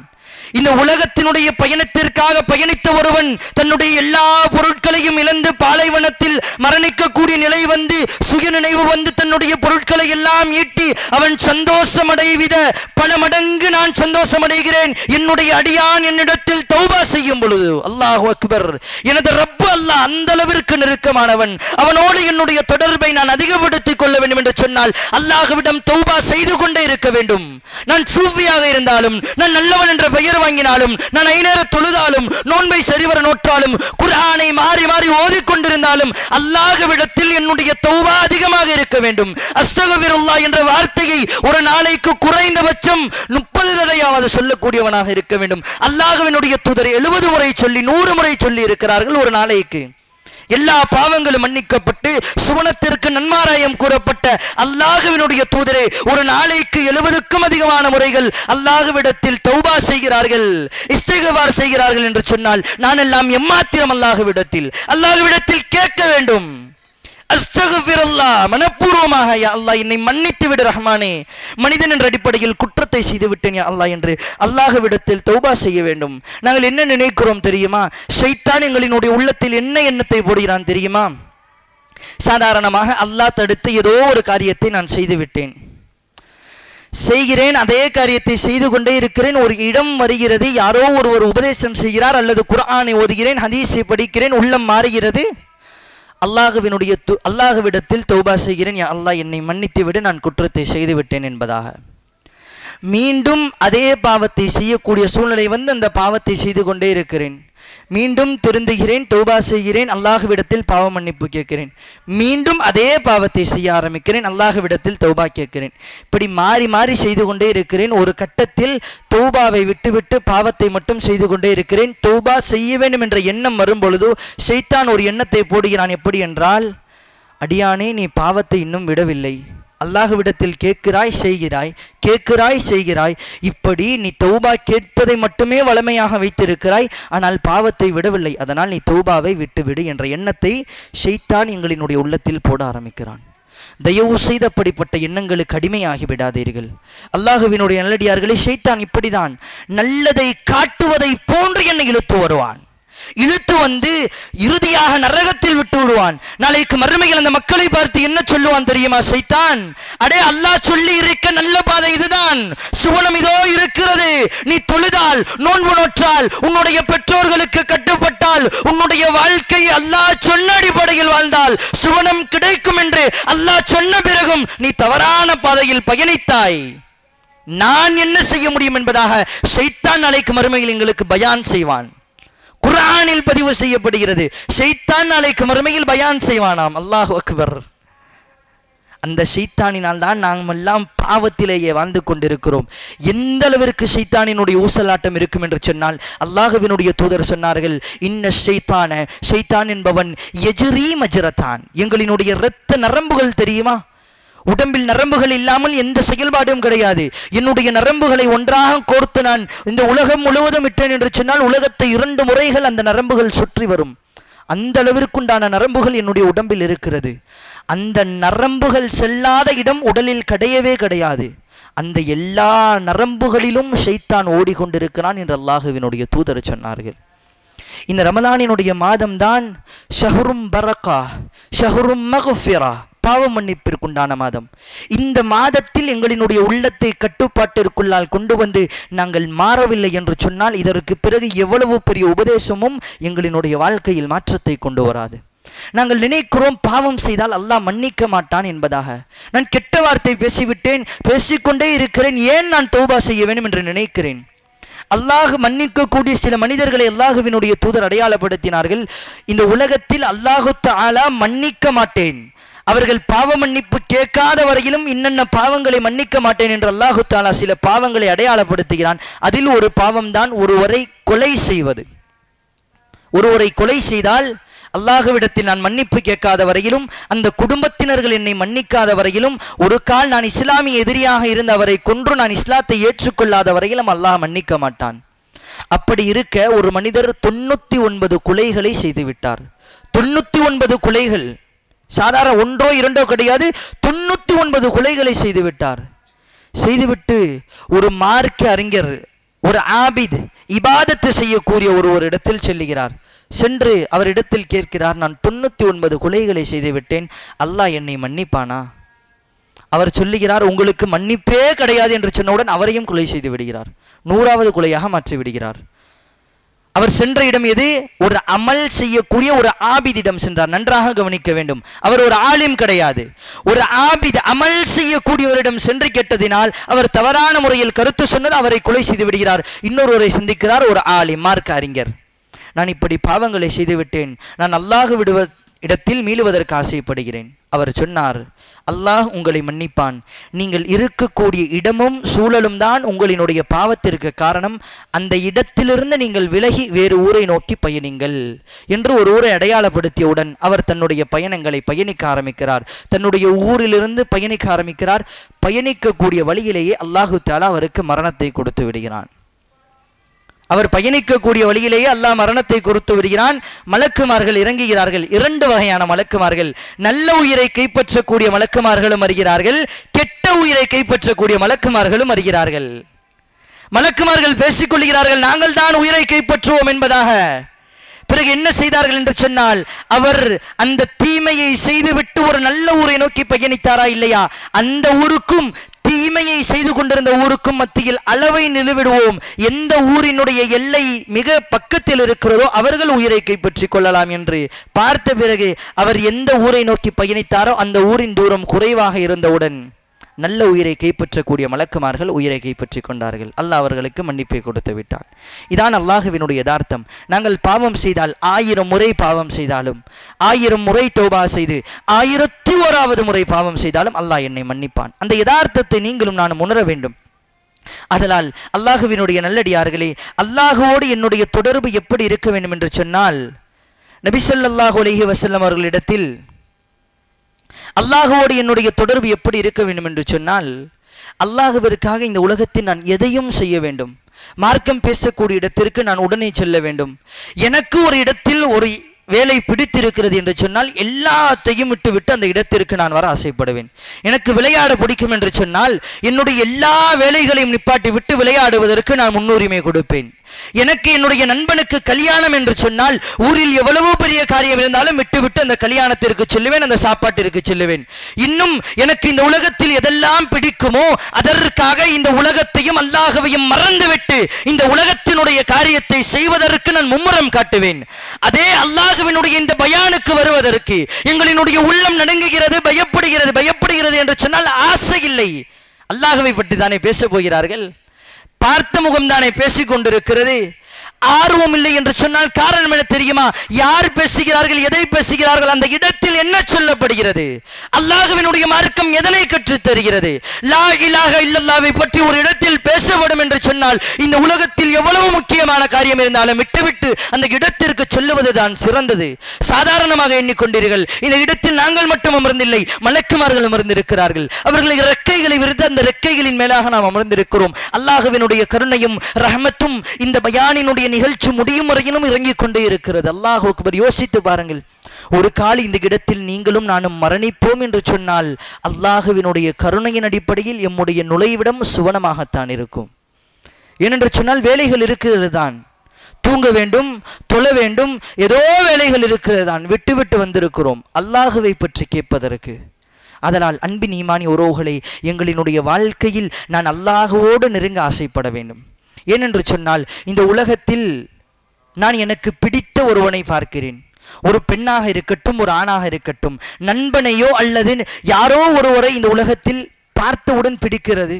இந்த உலகத்தினுடைய பயணத்திற்காக பயணித்த ஒருவன் தன்னுடைய எல்லா பொருட்களையும் இழந்து பாலைவனத்தில் மரணிக்கக்கூடிய நிலை வந்து, சுயநினைவு வந்து, தன்னுடைய பொருட்களை எல்லாம் ஈட்டி அவன் சந்தோஷம் அடைவித பல மடங்கு நான் சந்தோஷம் அடைகிறேன் என்னுடைய அடியான் என்னிடத்தில் தௌபா செய்யும் பொழுது. அல்லாஹு அக்பர். எனது ரப்பு அல்லாஹ் அந்த அளவிற்கு நெருக்கமானவன். அவனோடு என்னுடைய தொடர்பை நான் அதிகப்படுத்திக் கொள்ள வேண்டும் என்று சொன்னால் அல்லாஹ்விடம் தௌபா செய்து கொண்டே இருக்க வேண்டும். நான் சூஃபியாக இருந்தாலும், நான் நல்லவன் என்ற பெயர் வாங்கினாலும், நான் ஐநேர தொழுதாலும், நோன்பை சரிவர நோற்றாலும், குர்ஆனை மாறி மாறி ஓதிக்கொண்டிருந்தாலும் அல்லாஹ்விடத்தில் என்னுடைய தௌபா அதிகமாக இருக்க வேண்டும். அஸ்தக்ஃபிருல்லாஹ் என்ற வார்த்தையை ஒரு நாளைக்கு குறைந்தபட்சம் 30 தடவையாவது சொல்லக்கூடியவனாக இருக்க வேண்டும். அல்லாஹ்வினுடைய தூதர் 70 முறை சொல்லி 100 முறை சொல்லி இருக்கிறார்கள் ஒரு நாளைக்கு. எல்லா பாவங்களும் மன்னிக்கப்பட்டு சுவனத்திற்கு நன்மாராயம் கூறப்பட்ட அல்லாஹ்வினுடைய தூதரே ஒரு நாளைக்கு 70க்கும் அதிகமான முறைகள் அல்லாஹ்விடத்தில் தௌபா செய்கிறார்கள், இஸ்திக்ஃபார் செய்கிறார்கள் என்று சொன்னால் நான் எல்லாம் எம்மாத்திரம் அல்லாஹ்விடத்தில் கேட்க வேண்டும். அஸ்தக்ஃபிருல்லாஹ், மனப்பூர்வமாக, யா அல்லாஹ் என்னை மன்னித்து விடு ரஹ்மானே, மனிதன் என்ற அடிப்படையில் குற்றத்தை செய்து விட்டேன் யா அல்லாஹ் என்று அல்லாஹ்விடத்தில் தௌபா செய்ய வேண்டும். நாங்கள் என்ன நினைக்கிறோம் தெரியுமா? ஷைத்தான் எங்களினுடைய உள்ளத்தில் என்ன எண்ணத்தை போடுகிறான் தெரியுமா? சாதாரணமாக அல்லாஹ் தடுத்து ஏதோ ஒரு காரியத்தை நான் செய்து விட்டேன், செய்கிறேன், அதே காரியத்தை செய்து கொண்டே இருக்கிறேன். ஒரு இடம் வருகிறது, யாரோ ஒருவர் உபதேசம் செய்கிறார், அல்லது குர்ஆனை ஓதுகிறேன், ஹதீஸை படிக்கிறேன், உள்ளம் மாறுகிறது. அல்லாஹ்விடத்தில் தௌபா செய்கிறேன், யா அல்லாஹ் என்னை மன்னித்து விடு, நான் குற்றத்தை செய்து விட்டேன் என்பதாக. மீண்டும் அதே பாவத்தை செய்யக்கூடிய சூழ்நிலை வந்து அந்த பாவத்தை செய்து கொண்டே இருக்கிறேன். மீண்டும் திருந்துகிறேன், தௌபா செய்கிறேன், அல்லாஹ்விடத்தில் பாவ மன்னிப்பு கேட்கிறேன், மீண்டும் அதே பாவத்தை செய்ய ஆரம்பிக்கிறேன், அல்லாஹ்விடத்தில் தௌபா கேட்கிறேன். இப்படி மாறி மாறி செய்து கொண்டே இருக்கிறேன். ஒரு கட்டத்தில் தௌபாவை விட்டுவிட்டு பாவத்தை மட்டும் செய்து கொண்டே இருக்கிறேன். தௌபா செய்ய வேண்டும் என்ற எண்ணம் வரும் பொழுது ஷைத்தான் ஒரு எண்ணத்தை போடுகிறான். எப்படி என்றால், அடியானே நீ பாவத்தை இன்னும் விடவில்லை, அல்லாஹ்விடத்தில் கேட்கிறாய் செய்கிறாய், கேட்கிறாய் செய்கிறாய், இப்படி நீ தௌபா கேட்பதை மட்டுமே வளமையாக வைத்திருக்கிறாய், ஆனால் பாவத்தை விடவில்லை, அதனால் நீ தௌபாவை விட்டுவிடு என்ற எண்ணத்தை ஷைத்தான் எங்களினுடைய உள்ளத்தில் போட ஆரம்பிக்கிறான். தயவு செய்து அப்படிப்பட்ட எண்ணங்களுக்கு அடிமையாகி விடாதீர்கள். அல்லாஹ்வினுடைய நல்லடியார்களே, ஷைத்தான் இப்படிதான் நல்லதை காட்டுவதை போன்று என்னை இழுத்து வருவான். இழுத்து வந்து இறுதியாக நரகத்தில் விட்டு விடுவான். நாளைக்கு மறுமையில் அந்த மக்களை பார்த்து என்ன சொல்லுவான் தெரியுமா ஷைத்தான்? அடே, அல்லாஹ் சொல்லி இருக்க நல்ல பாதை இதுதான், சுவனம் இதோ இருக்கிறது, நீ தொழுதால், நோன்பு நோற்றால், உன்னுடைய பெற்றோர்களுக்கு கட்டுப்பட்டால், உன்னுடைய வாழ்க்கை அல்லாஹ் சொன்ன அடிப்படையில் வாழ்ந்தால் சுவனம் கிடைக்கும் என்று அல்லாஹ் சொன்ன பிறகும் நீ தவறான பாதையில் பயணித்தாய், நான் என்ன செய்ய முடியும் என்பதாக ஷைத்தான் நாளைக்கு மறுமையில் எங்களுக்கு பயான் செய்வான். குர்ஆனில் பதிவு செய்யப்படுகிறது, ஷைத்தான் நாளைக்கு மறுமையில் பயான் செய்வானாம். அல்லாஹு அக்பர். அந்த ஷைத்தானினால் தான் நாம் எல்லாம் பாவத்திலேயே வாழ்ந்து கொண்டிருக்கிறோம். எந்த அளவிற்கு ஷைத்தானினுடைய ஊசலாட்டம் இருக்கும் என்று சொன்னால், அல்லாஹ்வினுடைய தூதர் சொன்னார்கள், இன்ன ஷைத்தான, ஷைத்தான் என்பவன் யஜ்ரி மஜ்ரதான், எங்களினுடைய இரத்த நரம்புகள் தெரியுமா, உடம்பில் நரம்புகள் இல்லாமல் எந்த செயல்பாடும் கிடையாது. என்னுடைய நரம்புகளை ஒன்றாக கோர்த்து நான் இந்த உலகம் முழுவதும் விட்டேன் என்று சொன்னால் உலகத்தை 2 முறைகள் அந்த நரம்புகள் சுற்றி வரும். அந்த அளவிற்குண்டான நரம்புகள் என்னுடைய உடம்பில் இருக்கிறது. அந்த நரம்புகள் செல்லாத இடம் உடலில் கிடையவே கிடையாது. அந்த எல்லா நரம்புகளிலும் ஷைத்தான் ஓடிக்கொண்டிருக்கிறான் என்று அல்லாஹ்வினுடைய தூதர் சொன்னார்கள். இந்த ரமலானினுடைய மாதம்தான் ஷஹ்ரும் பரக்கா, ஷஹ்ரும் மக்ஃபிரா, பாவ மன்னிப்பிற்குண்டான மாதம். இந்த மாதத்தில் எங்களினுடைய உள்ளத்தை கட்டுப்பாட்டிற்குள்ளால் கொண்டு வந்து நாங்கள் மாறவில்லை என்று சொன்னால் இதற்கு பிறகு எவ்வளவு பெரிய உபதேசமும் எங்களினுடைய வாழ்க்கையில் மாற்றத்தை கொண்டு வராது. நாங்கள் நினைக்கிறோம் பாவம் செய்தால் அல்லாஹ் மன்னிக்க மாட்டான் என்பதாக. நான் கெட்ட வார்த்தை பேசிவிட்டேன், பேசிக்கொண்டே இருக்கிறேன், ஏன் நான் தௌபா செய்ய வேண்டும் என்று நினைக்கிறேன். அல்லாஹ் மன்னிக்கக்கூடிய சில மனிதர்களை அல்லாஹ்வினுடைய தூதர் அடையாளப்படுத்தினார்கள். இந்த உலகத்தில் அல்லாஹு தஆலா மன்னிக்க மாட்டேன், அவர்கள் பாவ மன்னிப்பு கேட்காத வரையிலும் இன்னென்ன பாவங்களை மன்னிக்க மாட்டேன் என்று அல்லாஹு தஆலா சில பாவங்களை அடையாளப்படுத்துகிறான். அதில் ஒரு பாவம் தான் ஒருவரை கொலை செய்வது. ஒருவரை கொலை செய்தால் அல்லாஹ்விடத்தில் நான் மன்னிப்பு கேட்காத வரையிலும், அந்த குடும்பத்தினர்கள் என்னை மன்னிக்காத வரையிலும், ஒரு கால் நான் இஸ்லாமிய எதிரியாக இருந்த அவரை கொன்று நான் இஸ்லாத்தை ஏற்றுக்கொள்ளாத வரையிலும் அல்லாஹ் மன்னிக்க மாட்டான். அப்படி இருக்க ஒரு மனிதர் 99 கொலைகளை செய்துவிட்டார். 99 கொலைகள், சாதாரண 1 2 கிடையாது, 99 கொலைகளை செய்துவிட்டார். செய்துவிட்டு ஒரு மார்க்க அறிஞர், ஒரு ஆபித், இபாதத்து செய்யக்கூடிய ஒரு இடத்தில் செல்லுகிறார். சென்று அவரிடத்தில் கேட்கிறார், நான் 99 கொலைகளை செய்துவிட்டேன், அல்லாஹ் என்னை மன்னிப்பானா? அவர் சொல்லுகிறார், உங்களுக்கு மன்னிப்பே கிடையாது என்று சொன்னவுடன் அவரையும் கொலை செய்து விடுகிறார். 100வது கொலையாக மாற்றி விடுகிறார். அவர் சென்ற இடம் எது? ஒரு அமல் செய்யக்கூடிய ஒரு ஆபிதிடம் சென்றார். நன்றாக கவனிக்க வேண்டும், அவர் ஒரு ஆலிம் கிடையாது, ஒரு ஆபித், அமல் செய்யக்கூடியவரிடம் சென்று கேட்டதினால் அவர் தவறான முறையில் கருத்து சொன்னது அவரை கொலை செய்து விடுகிறார். இன்னொருவரை சந்திக்கிறார், ஒரு ஆலிம், மார்க்க அறிஞர். நான் இப்படி பாவங்களை செய்துவிட்டேன், நான் அல்லாஹ் விடுவ இடத்தில் மீளுவதற்கு ஆசைப்படுகிறேன். அவர் சொன்னார், அல்லாஹ் உங்களை மன்னிப்பான், நீங்கள் இருக்கக்கூடிய இடமும் சூழலும் தான் உங்களினுடைய பாவத்திற்கு காரணம், அந்த இடத்திலிருந்து நீங்கள் விலகி வேறு ஊரை நோக்கி பயணிங்கள் என்று ஒரு ஊரை அடையாளப்படுத்தியவுடன் அவர் தன்னுடைய பயணங்களை பயணிக்க ஆரம்பிக்கிறார். தன்னுடைய ஊரிலிருந்து பயணிக்க ஆரம்பிக்கிறார். பயணிக்கக்கூடிய வழியிலேயே அல்லாஹு தஆலா அவருக்கு மரணத்தை கொடுத்து விடுகிறான். அவர் பயணிக்கக்கூடிய வழியிலேயே அல்லாஹ் மரணத்தை கொடுத்து விடுகிறான். மலக்குமார்கள் இறங்குகிறார்கள். 2 வகையான மலக்குமார்கள், நல்ல உயிரை கைப்பற்றக்கூடிய மலக்குமார்களும் வருகிறார்கள், கெட்ட உயிரை கைப்பற்றக்கூடிய மலக்குமார்களும் வருகிறார்கள். மலக்குமார்கள் பேசிக்கொள்கிறார்கள், நாங்கள் தான் உயிரை கைப்பற்றுவோம் என்பதாக. பிறகு என்ன செய்தார்கள் என்று சொன்னால், அவர் அந்த தீமையை செய்துவிட்டு ஒரு நல்ல ஊரை நோக்கி பயணித்தாரா இல்லையா, அந்த ஊருக்கும் தீமையை செய்து கொண்டிருந்த ஊருக்கும் மத்தியில் அளவை நிறுவிடுவோம், எந்த ஊரினுடைய எல்லை மிக பக்கத்தில் இருக்கிறதோ அவர்கள் உயிரை கைப்பற்றிக் கொள்ளலாம் என்று பார்த்த பிறகு அவர் எந்த ஊரை நோக்கி பயணித்தாரோ அந்த ஊரின் தூரம் குறைவாக இருந்தவுடன் நல்ல உயிரை கைப்பற்றக்கூடிய மலக்குமார்கள் உயிரை கைப்பற்றி கொண்டார்கள். அல்லாஹ் அவர்களுக்கு மன்னிப்பை கொடுத்து விட்டான். இதான் அல்லாஹ்வினுடைய யதார்த்தம். நாங்கள் பாவம் செய்தால் 1000 முறை பாவம் செய்தாலும், 1000 முறை தௌபா செய்து 1001வது முறை பாவம் செய்தாலும் அல்லாஹ் என்னை மன்னிப்பான். அந்த யதார்த்தத்தை நீங்களும் நானும் உணர வேண்டும். அதனால் அல்லாஹ்வினுடைய நல்லடியார்களே, அல்லாஹ்வோடு என்னுடைய தொடர்பு எப்படி இருக்க வேண்டும் என்று சொன்னால், நபி ஸல்லல்லாஹு அலைஹி வஸல்லம் அவர்களிடத்தில் அல்லாஹ்வோடு என்னுடைய தொடர்பு எப்படி இருக்க வேண்டும் என்று சொன்னால், அல்லாஹ்விற்காக இந்த உலகத்தில் நான் எதையும் செய்ய வேண்டும். மார்க்கம் பேசக்கூடிய இடத்திற்கு நான் உடனே செல்ல வேண்டும். எனக்கு ஒரு இடத்தில் ஒரு வேலை பிடித்திருக்கிறது என்று சொன்னால் எல்லாத்தையும் விட்டு அந்த இடத்திற்கு நான் வர ஆசைப்படுவேன். எனக்கு விளையாட பிடிக்கும் என்று சொன்னால் என்னுடைய எல்லா வேலைகளையும் நிப்பாட்டி விட்டு விளையாடுவதற்கு நான் முன்னுரிமை கொடுப்பேன். எனக்கு என்னுடைய நண்பனுக்கு கல்யாணம் என்று சொன்னால் ஊரில் எவ்வளவோ பெரிய காரியம் இருந்தாலும் விட்டு அந்த கல்யாணத்திற்கு செல்லுவேன், அந்த சாப்பாட்டிற்கு செல்லுவேன். இன்னும் எனக்கு இந்த உலகத்தில் எதெல்லாம் பிடிக்குமோ அதற்காக இந்த உலகத்தையும் அல்லாஹ்வையும் மறந்துவிட்டு இந்த உலகத்தினுடைய காரியத்தை செய்வதற்கு நான் மும்முரம் காட்டுவேன். அதே அல்லாஹ்வினுடைய இந்த பயானுக்கு வருவதற்கு எங்களினுடைய உள்ளம் நடுங்குகிறது, பயப்படுகிறது என்று சொன்னால் ஆசை இல்லை. அல்லாஹ்வை பற்றி தானே பேச போகிறார்கள், பார்த்த முகம்தானே பேசிக் கொண்டிருக்கிறது. ஆர்வம் இல்லை என்று சொன்னால் காரணம் என்ன தெரியுமா? யார் பேசுகிறார்கள், எதை பேசுகிறார்கள், அந்த இடத்தில் என்ன சொல்லப்படுகிறது, அல்லாஹ்வினுடைய மார்க்கம் எதனை கற்றுத் தருகிறது? லா இலாஹ இல்லல்லாஹ்வை பற்றி ஒரு இடத்தில் பேசப்படும் என்று சொன்னால் இந்த உலகத்தில் எவ்வளவு முக்கியமான காரியம் இருந்தாலும் விட்டுவிட்டு அந்த இடத்திற்கு சொல்லுவதுதான் சிறந்தது. சாதாரணமாக எண்ணிக்கொண்டீர்கள், இந்த இடத்தில் நாங்கள் மட்டும் அமர்ந்தில்லை, மலக்குமார்கள் அமர்ந்திருக்கிறார்கள். அவர்களை ரெக்கைகளை விரித்து அந்த ரெக்கைகளின் மேலாக நாம் அமர்ந்திருக்கிறோம். அல்லாஹ்வினுடைய கருணையும் ரஹ்மத்தும் இந்த பயானினுடைய நிகழ்ச்சி முடியும் வரையிலும் இறங்கிக் கொண்டே இருக்கிறது. அல்லாஹ் அக்பர். யோசித்து பாருங்கள், ஒரு கால் இந்த இடத்தில் நீங்களும் நானும் மரணிப்போம் என்று சொன்னால் அல்லாஹ்வினுடைய கருணையின் அடிப்படையில் எம்முடைய நுழைவிடம் சுவனமாகத்தான் இருக்கும். ஏனென்று சொன்னால் வேலைகள் இருக்கிறது தான், தூங்க வேண்டும், தொழ வேண்டும், ஏதோ வேலைகள் இருக்கிறது தான், விட்டு வந்திருக்கிறோம் அல்லாஹ்வை பற்றி கேட்பதற்கு. அதனால் அன்பின் ஈமானி உறவுகளை, எங்களினுடைய வாழ்க்கையில் நான் அல்லாஹ்வோடு நெருங்க ஆசைப்பட வேண்டும். ஏனென்று சொன்னால் இந்த உலகத்தில் நான் எனக்கு பிடித்த ஒருவனை பார்க்கிறேன். ஒரு பெண்ணாக இருக்கட்டும், ஒரு ஆணாக இருக்கட்டும், நண்பனையோ அல்லது யாரோ ஒருவரை இந்த உலகத்தில் பார்த்தவுடன் பிடிக்கிறது.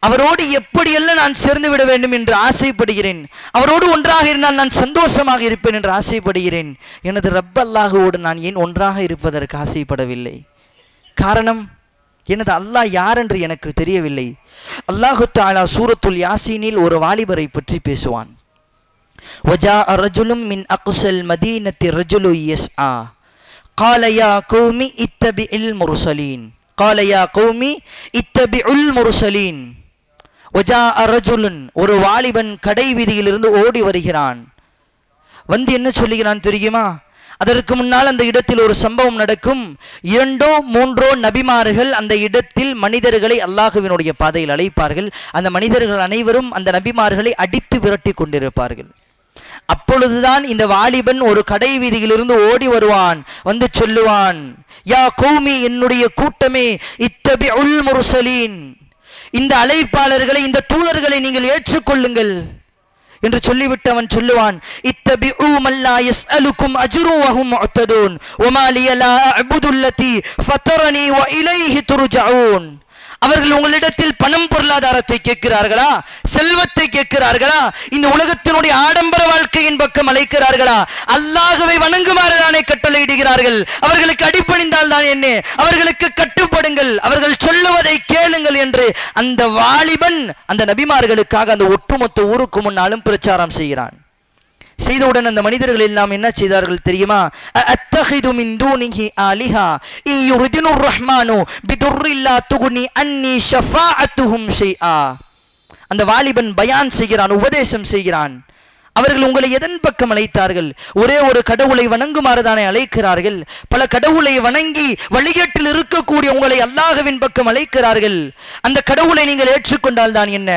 அவரோடு எப்படியெல்லாம் நான் சேர்ந்து விட வேண்டும் என்று ஆசைப்படுகிறேன். அவரோடு ஒன்றாக இருந்தால் நான் சந்தோஷமாக இருப்பேன் என்று ஆசைப்படுகிறேன். எனது ரப் அல்லாஹ்வோடு நான் ஏன் ஒன்றாக இருப்பதற்கு ஆசைப்படவில்லை? காரணம், எனது அல்லாஹ் யார் என்று எனக்கு தெரியவில்லை. அல்லாஹு தஆலா சூரத்துல் யாசீனில் ஒரு வாலிபரை பற்றி பேசுவான். وجاء رجل من أقصى المدينة رجل يسعى قال يا قوم اتبعوا المرسلين قال يا قوم اتبعوا المرسلين وجاء رجل, ஒரு வாலிபன் கடை வீதியிலிருந்து ஓடி வருகிறான். வந்து என்ன சொல்லுகிறான் தெரியுமா? அதற்கு முன்னால் அந்த இடத்தில் ஒரு சம்பவம் நடக்கும். 2 3 நபிமார்கள் அந்த இடத்தில் மனிதர்களை அல்லாஹ்வினுடைய பாதையில் அழைப்பார்கள். அந்த மனிதர்கள் அனைவரும் அந்த நபிமார்களை அடித்து விரட்டி கொண்டிருப்பார்கள். அப்பொழுதுதான் இந்த வாலிபன் ஒரு கடை வீதியிலிருந்து ஓடி வருவான். வந்து சொல்லுவான், யா கௌமி, என்னுடைய கூட்டமே, இத்தபிஉல் முர்சலீன், இந்த அழைப்பாளர்களை, இந்த தூதர்களை நீங்கள் ஏற்றுக்கொள்ளுங்கள் என்று சொல்லிவிட்டு அவன் சொல்லுவான், இத்தபிஉ மல்லா யஸ்அலுக்கும் அஜ்ரு வஹும் முஅ்ததூன் வமா லிய லா அஅ்புது அல்லதி ஃபதரனி வ இலைஹி துர்ஜஊன். அவர்கள் உங்களிடத்தில் பணம் பொருளாதாரத்தை கேட்கிறார்களா, செல்வத்தை கேட்கிறார்களா, இந்த உலகத்தினுடைய ஆடம்பர வாழ்க்கையின் பக்கம் அழைக்கிறார்களா? அல்லாஹ்வை வணங்குமாறு தானே கட்டளையிடுகிறார்கள். அவர்களுக்கு அடிபணிந்தால் தான் என்ன, அவர்களுக்கு கட்டுப்படுங்கள், அவர்கள் சொல்லுவதை கேளுங்கள் என்று அந்த வாலிபன் அந்த நபிமார்களுக்காக அந்த ஒட்டுமொத்த ஊருக்கு முன்னாலும் பிரச்சாரம் செய்கிறான். செய்தவுடன் அந்த மனிதர்கள் எல்லாம் என்ன செய்தார்கள் தெரியுமா? அத்தஹிது மின் தூனிஹி ஆலிஹா இயுரிதுர் ரஹ்மானு பிதுர்ரில்லா துகுனி அன்னி ஷஃபாஅத்துஹும் ஷைஆ. அந்த வாலிபன் பயான் செய்கிறான், உபதேசம் செய்கிறான். அவர்கள் உங்களை எதன் பக்கம் அழைத்தார்கள்? ஒரே ஒரு கடவுளை வணங்குமாறு தானே அழைக்கிறார்கள். பல கடவுளை வணங்கி வழிகேட்டில் இருக்கக்கூடிய உங்களை அல்லாஹ்வின் பக்கம் அழைக்கிறார்கள். அந்த கடவுளை நீங்கள் ஏற்றுக்கொண்டால் தான் என்ன?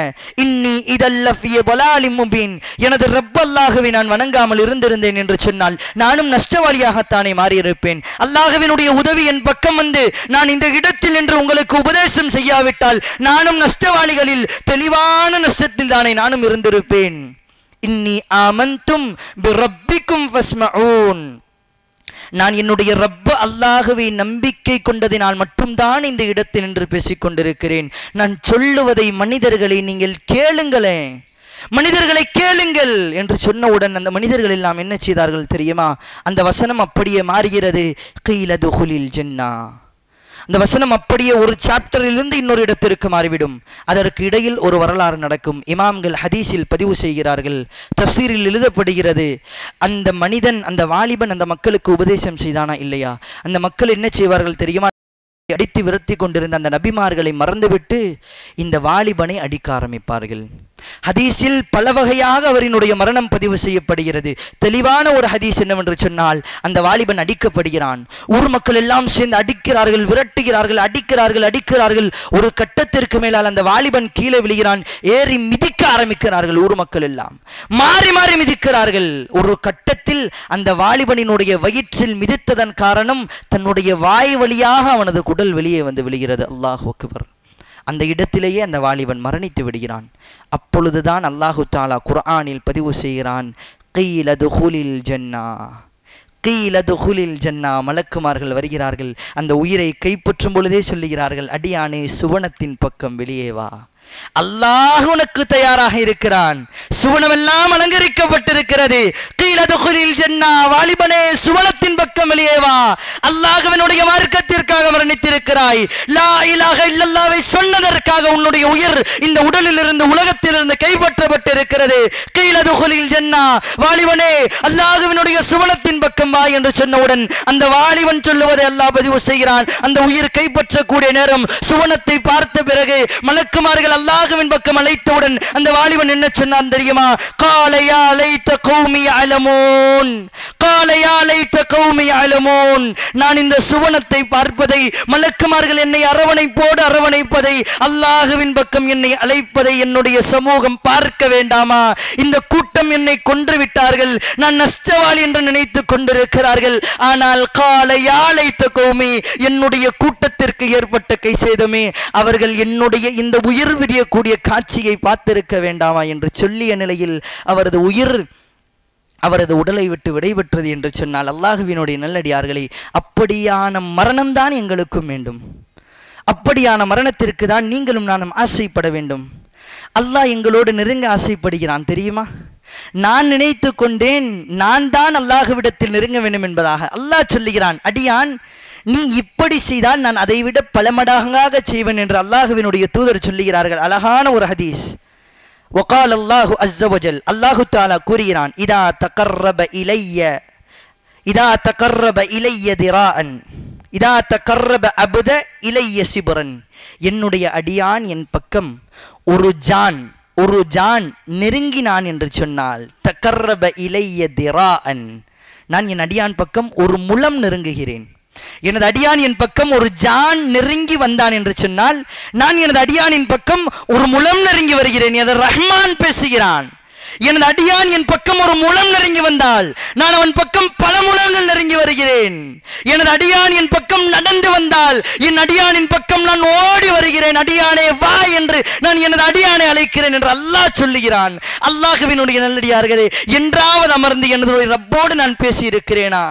இன்னி இதல்ல ஃபீ வலாலிம் முபீன், எனது ரப் அல்லாஹ்வை நான் வணங்காமல் இருந்திருந்தேன் என்று சொன்னால் நானும் நஷ்டவாளியாகத்தானே மாறியிருப்பேன். அல்லாஹ்வினுடைய உதவி என் பக்கம் வந்து நான் இந்த இடத்தில் என்று உங்களுக்கு உபதேசம் செய்யாவிட்டால் நானும் நஷ்டவாளிகளில், தெளிவான நஷ்டத்தில் தானே நானும் இருந்திருப்பேன். இன்னி ஆமன்தும் பிரப்பிக்கும் ஃபஸ்மஊன், நான் என்னுடைய ரப்ப அல்லாஹ்வை நம்பிக்கை கொண்டதினால் மட்டும்தான் இந்த இடத்தில் நின்று பேசிக் கொண்டிருக்கிறேன். நான் சொல்லுவதை மனிதர்களை நீங்கள் கேளுங்களேன், மனிதர்களை கேளுங்கள் என்று சொன்னவுடன் அந்த மனிதர்கள் எல்லாம் என்ன செய்தார்கள் தெரியுமா? அந்த வசனம் அப்படியே மாறுகிறது. கீல துகுலில் ஜன்னா. அந்த வசனம் அப்படியே ஒரு சாப்டரிலிருந்து இன்னொரு இடத்திற்கு மாறிவிடும். அதற்கு இடையில் ஒரு வரலாறு நடக்கும். இமாம்கள் ஹதீஸில் பதிவு செய்கிறார்கள், தஃப்சீரில் எழுதப்படுகிறது. அந்த மனிதன், அந்த வாலிபன் அந்த மக்களுக்கு உபதேசம் செய்தானா இல்லையா? அந்த மக்கள் என்ன செய்வார்கள் தெரியுமா? அடித்து விரட்டி கொண்டிருந்த அந்த நபிமார்களை மறந்துவிட்டு இந்த வாலிபனை அடிக்க ஆரம்பிப்பார்கள். ஹதீஸில் பல வகையாக அவரினுடைய மரணம் பதிவு செய்யப்படுகிறது. தெளிவான ஒரு ஹதீஸ் என்னவென்று சொன்னால், அந்த வாலிபன் அடிக்கப்படுகிறான். ஊர் மக்கள் எல்லாம் சேர்ந்து அடிக்கிறார்கள், விரட்டுகிறார்கள், அடிக்கிறார்கள். ஒரு கட்டத்திற்கு மேலால் அந்த வாலிபன் கீழே விழுகிறான். ஏறி மிதிக்க ஆரம்பிக்கிறார்கள். ஊர் மக்கள் எல்லாம் மாறி மாறி மிதிக்கிறார்கள். ஒரு கட்டத்தில் அந்த வாலிபனினுடைய வயிற்றில் மிதித்ததன் காரணம் தன்னுடைய வாய் வழியாக அவனது குடல் வெளியே வந்து விழுகிறது. அல்லாஹ் அக்பர். அந்த இடத்திலேயே அந்த வாலிபன் மரணித்து விடுகிறான். அப்பொழுதுதான் அல்லாஹு தாலா குர்ஆனில் பதிவு செய்கிறான், கீல துகுலில் ஜன்னா, கீல துகுலில் ஜன்னா. மலக்குமார்கள் வருகிறார்கள், அந்த உயிரை கைப்பற்றும் பொழுதே சொல்லுகிறார்கள், அடியானே சுவனத்தின் பக்கம் வெளியே வா, அல்லாஹ் உனக்கு தயாராக இருக்கிறான், சுவனமெல்லாம் அலங்கரிக்கப்பட்டிருக்கிறது. கீல துகுலில் ஜன்னா, வாலிபனே சுவனத்தின் பக்கம் வெளியே வா, அல்லாஹ்வினுடைய மார்க்கத்திற்காக மரணித்திருக்கிறாய், லா இலாஹ இல்லல்லாஹ்வை சொன்னதற்காக உன்னுடைய உயிர் இந்த உடலில் இருந்து உலகத்திலிருந்து கைப்பற்றப்பட்டிருக்கிறது. கீல துகுலில் ஜன்னா, வாலிபனே அல்லாஹ்வினுடைய சுவனத்தின் பக்கம் வா என்று சொன்னவுடன் அந்த வாலிபன் சொல்லுவதை அல்லாஹ் பதிவு செய்கிறான். அந்த உயிர் கைப்பற்றக்கூடிய நேரம் சுவனத்தை பார்த்த பிறகு மலக்குமார்கள் அல்லாஹ்வின் பக்கம் அழைத்தவுடன் அந்த வாலிபன் என்ன சொன்னான் தெரியுமா? கால யா லைத கௌமி யஅலமூன், கால யா லைத கௌமி யஅலமூன். நான் இந்த சுவனத்தை பார்ப்பதை, மலக்குமார்கள் என்னை அரவணைப்பதை, அல்லாஹ்வின் பக்கம் என்னை அழைப்பதை என்னுடைய சமூகம் பார்க்க வேண்டாமா? இந்த கூட்டம் என்னை கொன்று விட்டார்கள், நான் நஷ்டவாளி என்று நினைத்துக் கொண்டிருக்கிறார்கள். ஆனால் கால யா லைத கௌமி, என்னுடைய கூட்டத்திற்கு ஏற்பட்ட கை சேதமே, அவர்கள் என்னுடைய இந்த உயிர் விரியக்கூடிய காட்சியை பார்த்திருக்க வேண்டாமா என்று சொல்லிய நிலையில் அவரது உடலை விட்டு விடைபெற்றது என்று சொன்னால், அல்லாஹ்வினுடைய நல்லடியார்களே, அப்படியான மரணம்தான் எங்களுக்கும் வேண்டும். அப்படியான மரணத்திற்கு தான் நீங்களும் நானும் ஆசைப்பட வேண்டும். அல்லாஹ் எங்களோடு நெருங்க ஆசைப்படுகிறான் தெரியுமா? நான் நினைத்து கொண்டேன் நான் தான் அல்லாஹ்விடத்தில் நெருங்க வேண்டும் என்பதாக. அல்லாஹ் சொல்லுகிறான், அடியான் நீ இப்படி செய்தால் நான் அதை விட பல மடங்காக செய்வேன் என்று அல்லாஹ்வினுடைய தூதர் சொல்லுகிறார்கள். அழகான ஒரு ஹதீஸ். வகால் அல்லாஹு அஸ்ஸ வஜல், அல்லாஹு தஆலா கூறுகிறான், இதா தகர்ரப இலைய திராஅன், இதா தகர்ரப அப்த இலைய சிப்ரன். என்னுடைய அடியான் என் பக்கம் ஒரு ஜான் நெருங்கினான் என்று சொன்னால், தகர்ரப இலைய திராஅன், நான் என் அடியான் பக்கம் ஒரு முழம் நெருங்குகிறேன். எனது அடியான் என் பக்கம் ஒரு ஜான் நெருங்கி வந்தான் என்று சொன்னால், நான் எனது அடியானின் பக்கம் ஒரு முழம் நெருங்கி வருகிறேன். எனது ரஹ்மான் பேசுகிறான். எனது அடியான் என் பக்கம் ஒரு முழம் நெருங்கி வந்தால் நான் அவன் பக்கம் பல முழங்கள் நெருங்கி வருகிறேன். எனது அடியான் என் பக்கம் நடந்து வந்தால் என் அடியானின் பக்கம் நான் ஓடி வருகிறேன். அடியானே வா என்று நான் எனது அடியானை அழைக்கிறேன் என்று அல்லாஹ் சொல்லுகிறான். அல்லாஹ்வினுடைய நல்லடியார்களே, என்றாவது அமர்ந்து எனது ரப்போடு நான் பேசி இருக்கிறேனா?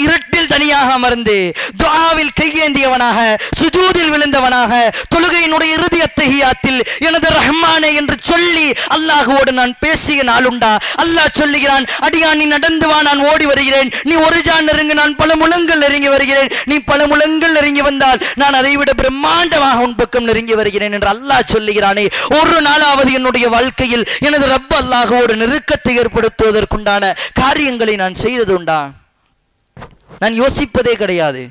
இருட்டில் தனியாக அமர்ந்து துஆவில் கையேந்தியவனாக, சுஜூதில் விழுந்தவனாக, தொழுகையினுடைய இறுதி அத்தஹியாத்தில் எனது ரஹ்மானே என்று சொல்லி அல்லாஹ்வோடு நான் பேசிய நாளுண்டா? அல்லாஹ் சொல்லுகிறான், அடியான் நீ நடந்து வா, நான் ஓடி வருகிறேன். நீ ஒரு ஜான் நெருங்கு, நான் பல முழங்கள் நெருங்கி வருகிறேன். நீ பல முழங்கள் நெருங்கி வந்தால் நான் அதை விட பிரம்மாண்டமாக உன் பக்கம் நெருங்கி வருகிறேன் என்று அல்லாஹ் சொல்லுகிறானே. ஒரு நாளாவது என்னுடைய வாழ்க்கையில் எனது ரப் அல்லாஹ்வோடு நெருக்கத்தை ஏற்படுத்துவதற்குண்டான காரியங்களை நான் செய்ததுண்டா? நான் யோசிப்பதே கிடையாது.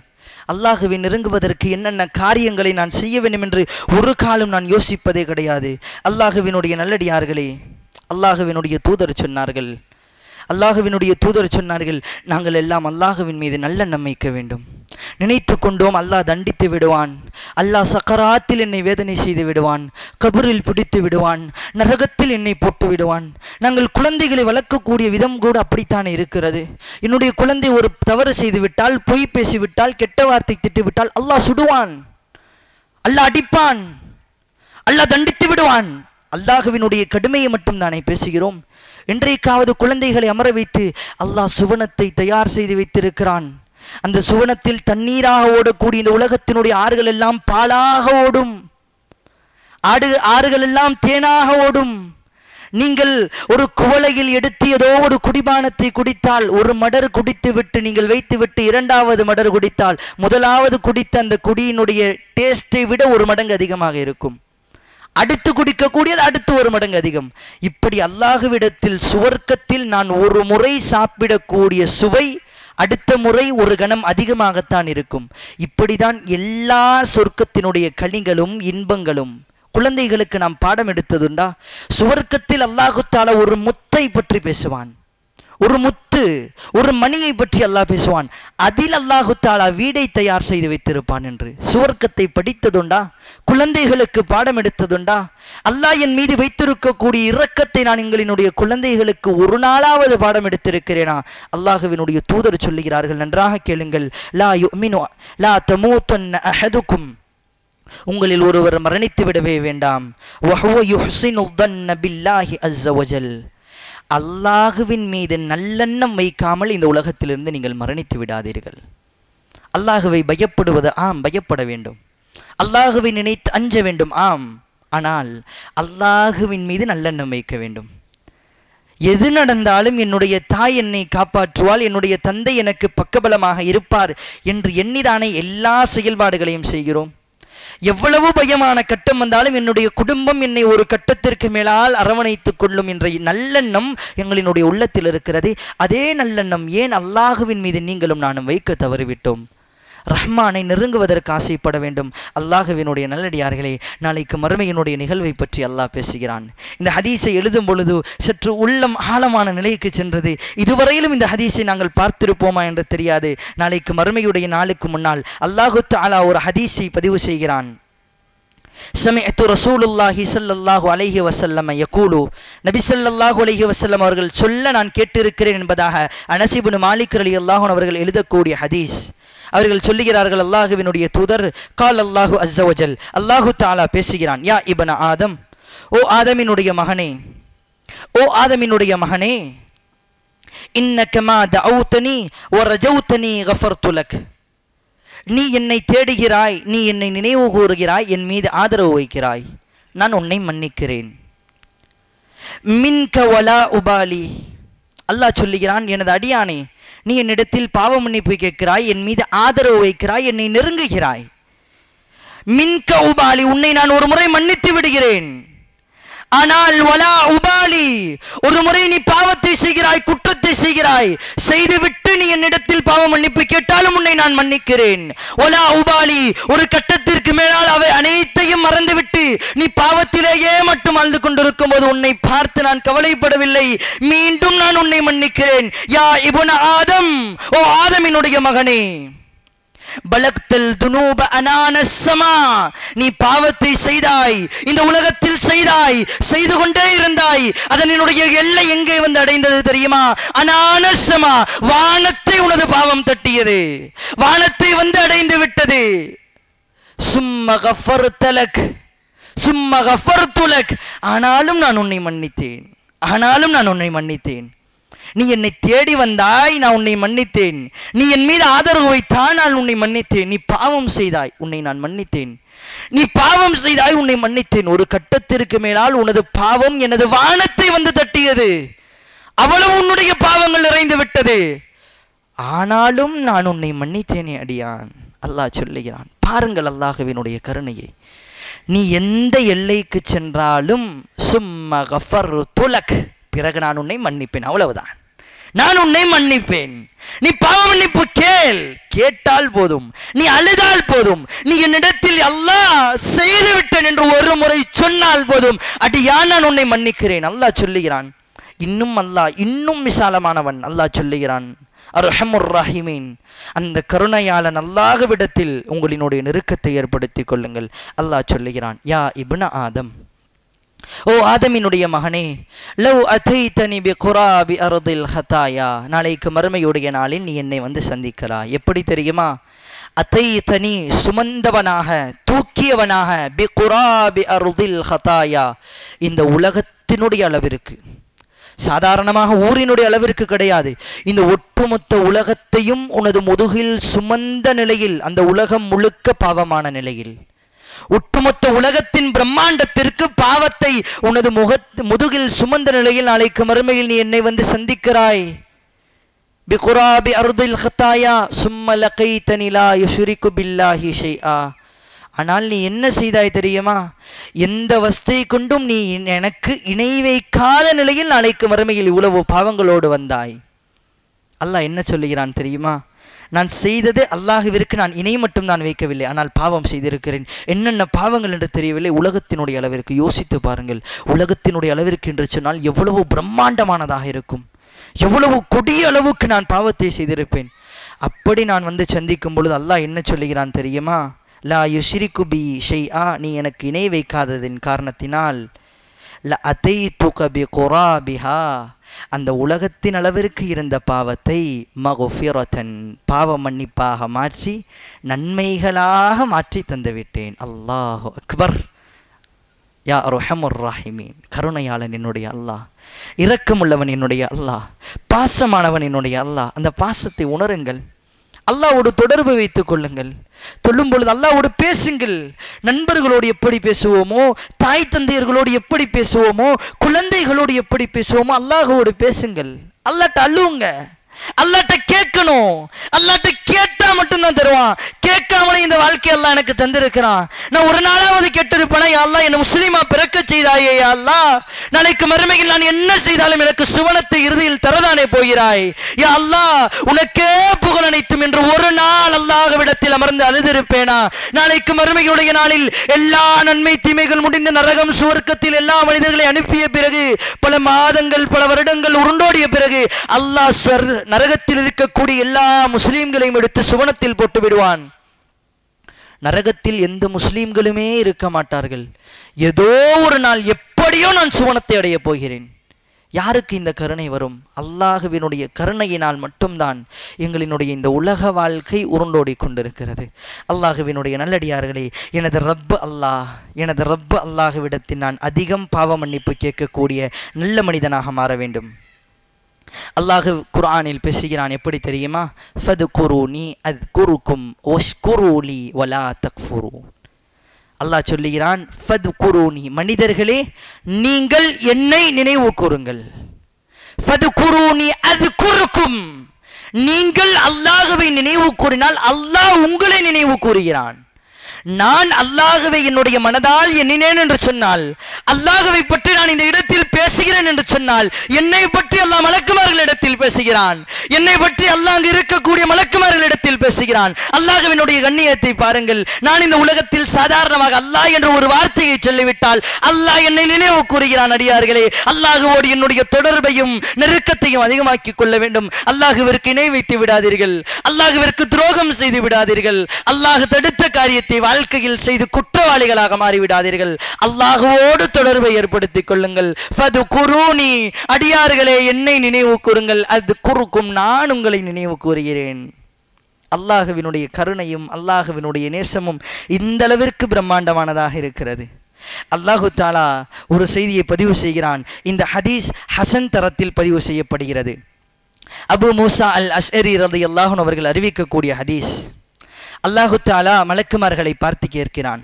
அல்லாஹ்வை நெருங்குவதற்கு என்னென்ன காரியங்களை நான் செய்ய வேண்டும் என்று ஒரு காலம் நான் யோசிப்பதே கிடையாது. அல்லாஹ்வினுடைய நல்லடியார்களே, அல்லாஹ்வினுடைய தூதர் சொன்னார்கள், நாங்கள் எல்லாம் அல்லாஹ்வின் மீது நல்ல நம்பிக்கை வேண்டும். நினைத்து கொண்டோம் அல்லாஹ் தண்டித்து விடுவான், அல்லாஹ் சக்கராத்தில் என்னை வேதனை செய்து விடுவான், கபரில் பிடித்து விடுவான், நரகத்தில் என்னை போட்டு விடுவான். நாங்கள் குழந்தைகளை வளர்க்கக்கூடிய விதம் கூட அப்படித்தானே இருக்கிறது. என்னுடைய குழந்தை ஒரு தவறு செய்து விட்டால், பொய் பேசிவிட்டால், கெட்ட வார்த்தை திட்டுவிட்டால் அல்லாஹ் சுடுவான், அல்லாஹ் அடிப்பான், அல்லாஹ் தண்டித்து விடுவான். அல்லாஹ்வினுடைய கடுமையை மட்டும் தானே பேசுகிறோம். இன்றைக்காவது குழந்தைகளை அமர வைத்து அல்லாஹ் சுவனத்தை தயார் செய்து வைத்திருக்கிறான். அந்த சுவனத்தில் தண்ணீராக ஓடக்கூடிய இந்த உலகத்தினுடைய ஆறுகள் எல்லாம் பாலாக ஓடும், ஆறுகள் எல்லாம் தேனாக ஓடும். நீங்கள் ஒரு குவளையில் எடுத்து ஏதோ ஒரு குடிபானத்தை குடித்தால், ஒரு மடர் குடித்து விட்டு நீங்கள் வைத்து விட்டு இரண்டாவது மடர் குடித்தால், முதலாவது குடித்த அந்த குடியினுடைய டேஸ்டை விட ஒரு மடங்கு அதிகமாக இருக்கும். அடுத்து குடிக்கக்கூடியது அடுத்து ஒரு மடங்கு அதிகம். இப்படி அல்லாஹ்விடத்தில் சுவர்க்கத்தில் நான் ஒரு முறை சாப்பிடக்கூடிய சுவை அடுத்த முறை ஒரு கணம் அதிகமாகத்தான் இருக்கும். இப்படிதான் எல்லா சொர்க்கத்தினுடைய கனிகளும் இன்பங்களும். குழந்தைகளுக்கு நாம் பாடம் எடுத்ததுண்டா? சுவர்க்கத்தில் அல்லாஹு தஆலா ஒரு முத்தை பற்றி பேசுவான், ஒரு முத்து, ஒரு மணியை பற்றி அல்லாஹ் பேசுவான். அதில் அல்லாஹு தஆலா வீடை தயார் செய்து வைத்திருப்பான் என்று சுவர்க்கத்தை படித்ததுண்டா? குழந்தைகளுக்கு பாடம் எடுத்ததுண்டா? அல்லாஹ் என் மீது வைத்திருக்கக்கூடிய இரக்கத்தை நான் எங்களினுடைய குழந்தைகளுக்கு ஒரு நாளாவது பாடம் எடுத்திருக்கிறேனா? அல்லாஹ்வினுடைய தூதர் சொல்லுகிறார்கள், நன்றாக கேளுங்கள். லா யுமினு லா தமூதன்ன அஹதுக்கும், உங்களில் ஒருவர் மரணித்து விடவே வேண்டாம். வஹுவ யுஹ்சினு ظن பில்லாஹி அஸ்ஸ வஜல், அல்லாஹுவின் மீது நல்லெண்ணம் வைக்காமல் இந்த உலகத்திலிருந்து நீங்கள் மரணித்து விடாதீர்கள். அல்லாஹுவை பயப்படுவது ஆம், பயப்பட வேண்டும். அல்லாஹுவை நினைத்து அஞ்ச வேண்டும் ஆம், ஆனால் அல்லாஹுவின் மீது நல்லெண்ணம் வைக்க வேண்டும். எது நடந்தாலும் என்னுடைய தாய் என்னை காப்பாற்றுவாள், என்னுடைய தந்தை எனக்கு பக்கபலமாக இருப்பார் என்று எண்ணிதானே எல்லா செயல்பாடுகளையும் செய்கிறோம். எவ்வளவு பயமான கட்டம் வந்தாலும் என்னுடைய குடும்பம் என்னை ஒரு கட்டத்திற்கு மேலால் அரவணைத்துக் கொள்ளும் என்ற நல்லெண்ணம் எங்களினுடைய உள்ளத்தில் இருக்கிறது. அதே நல்லெண்ணம் ஏன் அல்லாஹுவின் மீது நீங்களும் நானும் வைக்க தவறிவிட்டோம்? ரஹ்மானை நெருங்குவதற்கு ஆசைப்பட வேண்டும். அல்லாஹுவினுடைய நல்லடியார்களே, நாளைக்கு மறுமையினுடைய நிகழ்வை பற்றி அல்லாஹ் பேசுகிறான். இந்த ஹதீஸை எழுதும் பொழுது சற்று உள்ளம் ஆழமான நிலைக்கு சென்றது. இதுவரையிலும் இந்த ஹதீஸை நாங்கள் பார்த்திருப்போமா என்று தெரியாது. நாளைக்கு மறுமையுடைய நாளுக்கு முன்னால் அல்லாஹு தஆலா ஒரு ஹதீஸை பதிவு செய்கிறான். சமிஅத்து ரசூலுல்லாஹி ஸல்லல்லாஹு அலைஹி வஸல்லம் யகூலு, நபி ஸல்லல்லாஹு அலைஹி வஸல்லம் அவர்கள் சொல்ல நான் கேட்டிருக்கிறேன் என்பதாக அனஸ் இப்னு மாலிக் ரலியல்லாஹு அன்ஹு அவர்கள் எழுதக்கூடிய ஹதீஸ். அவர்கள் சொல்லுகிறார்கள், அல்லாஹுவினுடைய தூதர் கால் அல்லாஹு அஸ்ஸ வஜல், அல்லாஹு தஆலா பேசுகிறான், யா இப்ன ஆதம், ஓ ஆதமினுடைய மகனே, ஓ ஆதமினுடைய மகனே, இன்னக மா தஅவுதனி வ ரஜௌதனி கஃபர்து லக், நீ என்னை தேடுகிறாய், நீ என்னை நினைவு கூறுகிறாய், என் மீது ஆதரவு வைக்கிறாய், நான் உன்னை மன்னிக்கிறேன். மின்க வலா உபாலி, அல்லாஹ் சொல்லுகிறான், எனது அடியானே, நீ என்னிடத்தில் பாவ மன்னிப்பு கேட்கிறாய், என் மீது ஆதரவு வைக்கிறாய், என்னை நெருங்குகிறாய். மின்க உபாலி, உன்னை நான் ஒரு முறை மன்னித்து விடுகிறேன். ஆனால் வலா உபாலி, ஒரு முறை நீ பாவத்தை செய்கிறாய், குற்றத்தை செய்கிறாய், செய்துவிட்டு நீ என்னிடத்தில் பாவ மன்னிப்பு கேட்டாலும் உன்னை நான் மன்னிக்கிறேன். வலா உபாலி, ஒரு கட்டத்திற்கு மேலால் அவை அனைத்தையும் மறந்துவிட்டு நீ பாவத்திலேயே மட்டும் ஆழ்ந்து கொண்டிருக்கும் போது உன்னை பார்த்து நான் கவலைப்படவில்லை, மீண்டும் நான் உன்னை மன்னிக்கிறேன். யா இப்ன ஆதம், ஓ ஆதமினுடைய மகனே, பலக்தல் துனூப அனானஸ் ஸமா, நீ பாவத்தை செய்தாய், இந்த உலகத்தில் செய்தாய், செய்து கொண்டே இருந்தாய். அதனுடைய எல்லை எங்கே வந்து அடைந்தது தெரியுமா? அனானஸ் ஸமா, வானத்தை உனது பாவம் தட்டியது, வானத்தை வந்து அடைந்து விட்டது. சும்ம கஃபர்து லக், சும்ம கஃபர்து லக், ஆனாலும் நான் உன்னை மன்னித்தேன், ஆனாலும் நான் உன்னை மன்னித்தேன். நீ என்னை தேடி வந்தாய், நான் உன்னை மன்னித்தேன். நீ என் மீது ஆதரவு வைத்தாய், நான் உன்னை மன்னித்தேன். நீ பாவம் செய்தாய், உன்னை நான் மன்னித்தேன். நீ பாவம் செய்தாய், உன்னை மன்னித்தேன். ஒரு கட்டத்திற்கு மேலால் உனது பாவம் எனது வானத்தை வந்து தட்டியது, அவ்வளவு உன்னுடைய பாவங்கள் நிறைந்து விட்டது. ஆனாலும் நான் உன்னை மன்னித்தேனே அடியான். அல்லாஹ் சொல்லுகிறான், பாருங்கள் அல்லாஹ்வினுடைய கருணையை. நீ எந்த எல்லைக்கு சென்றாலும் சும்ம கஃபர்து லக், பிறகு நான் உன்னை மன்னிப்பேன், அவ்வளவுதான், நான் உன்னை மன்னிப்பேன். நீ பாவ மன்னிப்பு கேட்டால் போதும், நீ அழுதால் போதும், நீ என்னிடத்தில் அல்லாஹ் செய்து விட்டேன் என்று ஒரு முறை சொன்னால் போதும், அடியான் நான் உன்னை மன்னிக்கிறேன். அல்லாஹ் சொல்லுகிறான். இன்னும் அல்லாஹ் இன்னும் விசாலமானவன். அல்லாஹ் சொல்லுகிறான், அர்ஹமுர் ரஹீமீன், அந்த கருணையாளன் அல்லாஹ்விடத்தில் உங்களினுடைய நெருக்கத்தை ஏற்படுத்திக் கொள்ளுங்கள். அல்லாஹ் சொல்லுகிறான், யா இப்ன ஆதம், ஓ ஆதமினுடைய மகனே, லவ் அதைதனி பிகுராபி அர்தில் ஹதாயா, நாளைக்கு மறுமையுடைய நாளில் நீ என்னை வந்து சந்திக்கிறாய். எப்படி தெரியுமா? அதைதனி, சுமந்தவனாக, தூக்கியவனாக, பிகுராபி அர்தில் ஹதாயா, இந்த உலகத்தினுடைய அளவிற்கு, சாதாரணமாக ஊரினுடைய அளவிற்கு கிடையாது. இந்த ஒட்டுமொத்த உலகத்தையும் உனது முதுகில் சுமந்த நிலையில், அந்த உலகம் முழுக்க பாவமான நிலையில், ஒட்டுமொத்த உலகத்தின் பிரம்மாண்டத்திற்கு பாவத்தை உனது முதுகில் சுமந்த நிலையில் நாளைக்கு மறுமையில் நீ என்னை வந்து சந்திக்கிறாய். பிகுராபி அர்தில் ஹதாயா சும்ம லகைதனி லா யுஷ்ரிகு பில்லாஹி ஷைஆ. ஆனால் நீ என்ன செய்தாய் தெரியுமா? எந்த வஸ்தை கொண்டும் நீ எனக்கு இணை வைக்காத நிலையில் நாளைக்கு மறுமையில் இவ்வளவு பாவங்களோடு வந்தாய். அல்லாஹ் என்ன சொல்லுகிறான் தெரியுமா? நான் செய்தது அல்லாஹ்விற்கு நான் இணை மட்டும் தான் வைக்கவில்லை, ஆனால் பாவம் செய்திருக்கிறேன். என்னென்ன பாவங்கள் என்று தெரியவில்லை. உலகத்தினுடைய அளவிற்கு யோசித்து பாருங்கள். உலகத்தினுடைய அளவிற்கு என்று சொன்னால் எவ்வளவு பிரம்மாண்டமானதாக இருக்கும், எவ்வளவு கொடிய அளவுக்கு நான் பாவத்தை செய்திருப்பேன். அப்படி நான் வந்து சந்திக்கும் பொழுது அல்லாஹ் என்ன சொல்லுகிறான் தெரியுமா? லா யுஷ்ரிகு பி ஷைஆ, நீ எனக்கு இணை வைக்காததின் காரணத்தினால் ல அதைதுக பி குராபிஹா, அந்த உலகத்தின் அளவிற்கு இருந்த பாவத்தை மகுஃபிரத்தன், பாவ மன்னிப்பாக மாற்றி நன்மைகளாக மாற்றி தந்துவிட்டேன். அல்லாஹு அக்பர். யா அர்ஹமுர் ராஹிமீன், கருணையாளன் என்னுடைய அல்லாஹ், இரக்கமுள்ளவன் என்னுடைய அல்லாஹ், பாசமானவன் என்னுடைய அல்லாஹ். அந்த பாசத்தை உணருங்கள். அல்லாஹ்வோடு தொடர்பு வைத்துக் கொள்ளுங்கள். சொல்லும் பொழுது அல்லாஹ்வோடு பேசுங்கள். நண்பர்களோடு எப்படி பேசுவோமோ, தாய் தந்தையர்களோடு எப்படி பேசுவோமோ, குழந்தைகளோடு எப்படி பேசுவோமோ அல்லாஹ்வோடு பேசுங்கள். அல்லாஹ்ட்ட அழுவுங்க, அல்லாஹ்ட்ட கேட்கணும். அல்லாஹ்ட்ட கேட்டா மட்டும்தான் தருவான். கேட்காமலே இந்த வாழ்க்கை அல்லாஹ் எனக்கு தந்திருக்கிறான். நான் ஒரு நாளாவது கேட்டிருப்பேனா? யா அல்லாஹ் என்னை முஸ்லிமா பிறக்க செய்தாயே யா அல்லாஹ், நாளைக்கு மறுமையில் நான் என்ன செய்தாலும் எனக்கு சுவனத்தை இறுதியில் தரதானே போகிறாய். யா அல்லாஹ் உனக்கே புகழ் அனைத்தும் என்று ஒரு நாள் அல்லாஹ்விடத்தில் அமர்ந்து அழுதிருப்பேனா? நாளைக்கு மறுமையுடைய நாளில் எல்லா நன்மை தீமைகள் முடிந்த நரகம் சுவர்க்கத்தில் எல்லா மனிதர்களை அனுப்பிய பிறகு, பல மாதங்கள் பல வருடங்கள் உருண்டோடிய பிறகு அல்லாஹ் நரகத்தில் இருக்கக்கூடிய எல்லா முஸ்லீம்களையும் எடுத்து சுவனத்தில் போட்டு விடுவான். நரகத்தில் எந்த முஸ்லீம்களுமே இருக்க மாட்டார்கள். ஏதோ ஒரு நாள் எப்படியோ நான் சுவனத்தை அடைய போகிறேன். யாருக்கு இந்த கருணை வரும்? அல்லாஹ்வினுடைய கருணையினால் மட்டும்தான் எங்களினுடைய இந்த உலக வாழ்க்கை உருண்டோடி கொண்டிருக்கிறது. அல்லாஹ்வினுடைய நல்லடியார்களே, எனது ரப்பு அல்லாஹ்விடத்தில் நான் அதிகம் பாவ மன்னிப்பு கேட்கக்கூடிய நல்ல மனிதனாக மாற வேண்டும். அல்லாஹ் குர்ஆனில் பேசுகிறான். எப்படி தெரியுமா? ஃபதுகுரூனி அத்குருக்கும் வஷ்குரூலி வலா தக்ஃபுரு. அல்லாஹ் சொல்லுகிறான், ஃபதுகுரூனி, மனிதர்களே நீங்கள் என்னை நினைவு கூறுங்கள். ஃபதுகுரூனி அத்குருக்கும், நீங்கள் அல்லாஹ்வை நினைவு கூறினால் அல்லாஹ் உங்களை நினைவு கூறுகிறான். நான் அல்லாஹ்வை என்னுடைய மனதால் எண்ணினேன் என்று சொன்னால், அல்லாஹ்வை பற்றி நான் இந்த இடத்தில் பேசுகிறேன் என்று சொன்னால், என்னை பற்றி அல்லாஹ் மலக்குமார்களிடத்தில் பேசுகிறான். என்னை பற்றி அல்லாஹ் அங்கு இருக்கக்கூடிய மலக்குமார்களிடத்தில் பேசுகிறான். அல்லாஹ்வினுடைய கண்ணியத்தை பாருங்கள். நான் இந்த உலகத்தில் சாதாரணமாக அல்லாஹ் என்ற ஒரு வார்த்தையை சொல்லிவிட்டால் அல்லாஹ் என்னை நினைவு கூறுகிறான். அடியார்களே, அல்லாஹ்வோடு என்னுடைய தொடர்பையும் நெருக்கத்தையும் அதிகமாக்கிக் கொள்ள வேண்டும். அல்லாஹ்விற்கு இணை வைத்து விடாதீர்கள். அல்லாஹ்விற்கு துரோகம் செய்து விடாதீர்கள். அல்லாஹ் தடுத்த காரியத்தை வாழ்க்கையில் செய்து குற்றவாளிகளாக மாறிவிடாதீர்கள். அல்லாஹ்வோடு தொடர்பை ஏற்படுத்திக் கொள்ளுங்கள். ஃபதுகுரூனி, அடியார்களே என்னை நினைவு கூறுங்கள். அது குறுக்கும், நான் உங்களை நினைவு கூறுகிறேன். அல்லாஹ்வினுடைய கருணையும் அல்லாஹ்வினுடைய நேசமும் இந்த அளவிற்கு பிரம்மாண்டமானதாக இருக்கிறது. அல்லாஹு தாலா ஒரு செய்தியை பதிவு செய்கிறான். இந்த ஹதீஸ் ஹசன் தரத்தில் பதிவு செய்யப்படுகிறது. அபு மூசா அல் அஷ்அரி ரலியல்லாஹு அன்ஹு அவர்கள் அறிவிக்கக்கூடிய ஹதீஸ். அல்லாஹு தாலா மலக்குமார்களை பார்த்து கேட்கிறான்,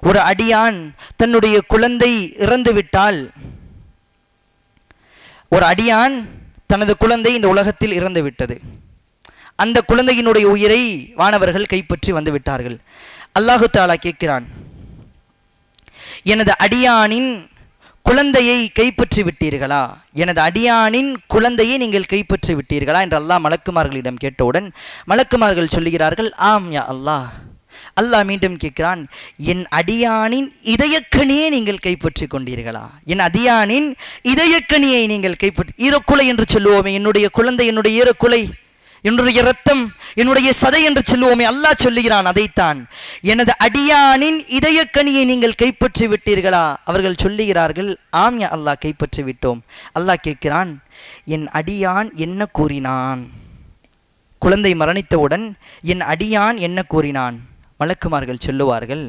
ஒரு அடியான் தன்னுடைய குழந்தை இறந்து விட்டால், ஒரு அடியான் தனது குழந்தை இந்த உலகத்தில் இறந்து விட்டது, அந்த குழந்தையினுடைய உயிரை வானவர்கள் கைப்பற்றி வந்து விட்டார்கள். அல்லாஹு தாலா கேட்கிறான், எனது அடியானின் குழந்தையை கைப்பற்றி விட்டீர்களா? எனது அடியானின் குழந்தையை நீங்கள் கைப்பற்றி விட்டீர்களா என்று அல்லாஹ் மலக்குமார்களிடம் கேட்டவுடன் மலக்குமார்கள் சொல்லுகிறார்கள், ஆம் யா அல்லாஹ். அல்லாஹ் மீண்டும் கேட்கிறான், என் அடியானின் இதயக்கனியை நீங்கள் கைப்பற்றி கொண்டீர்களா? என் அடியானின் இதயக்கனியை நீங்கள் கைப்பற்றி, ஈரக்குலை என்று சொல்லுவோமே, என்னுடைய குழந்தை என்னுடைய ஈரக்குலை, என்னுடைய இரத்தம், என்னுடைய சதை என்று சொல்லுவோமே, அல்லாஹ் சொல்லுகிறான் அதைத்தான். எனது அடியானின் இதயக்கனியை நீங்கள் கைப்பற்றி விட்டீர்களா? அவர்கள் சொல்லுகிறார்கள், ஆம் யா அல்லாஹ், கைப்பற்றி விட்டோம். அல்லாஹ் கேட்கிறான், என் அடியான் என்ன கூறினான்? குழந்தை மரணித்தவுடன் என் அடியான் என்ன கூறினான்? மலக்குமார்கள் சொல்லுவார்கள்,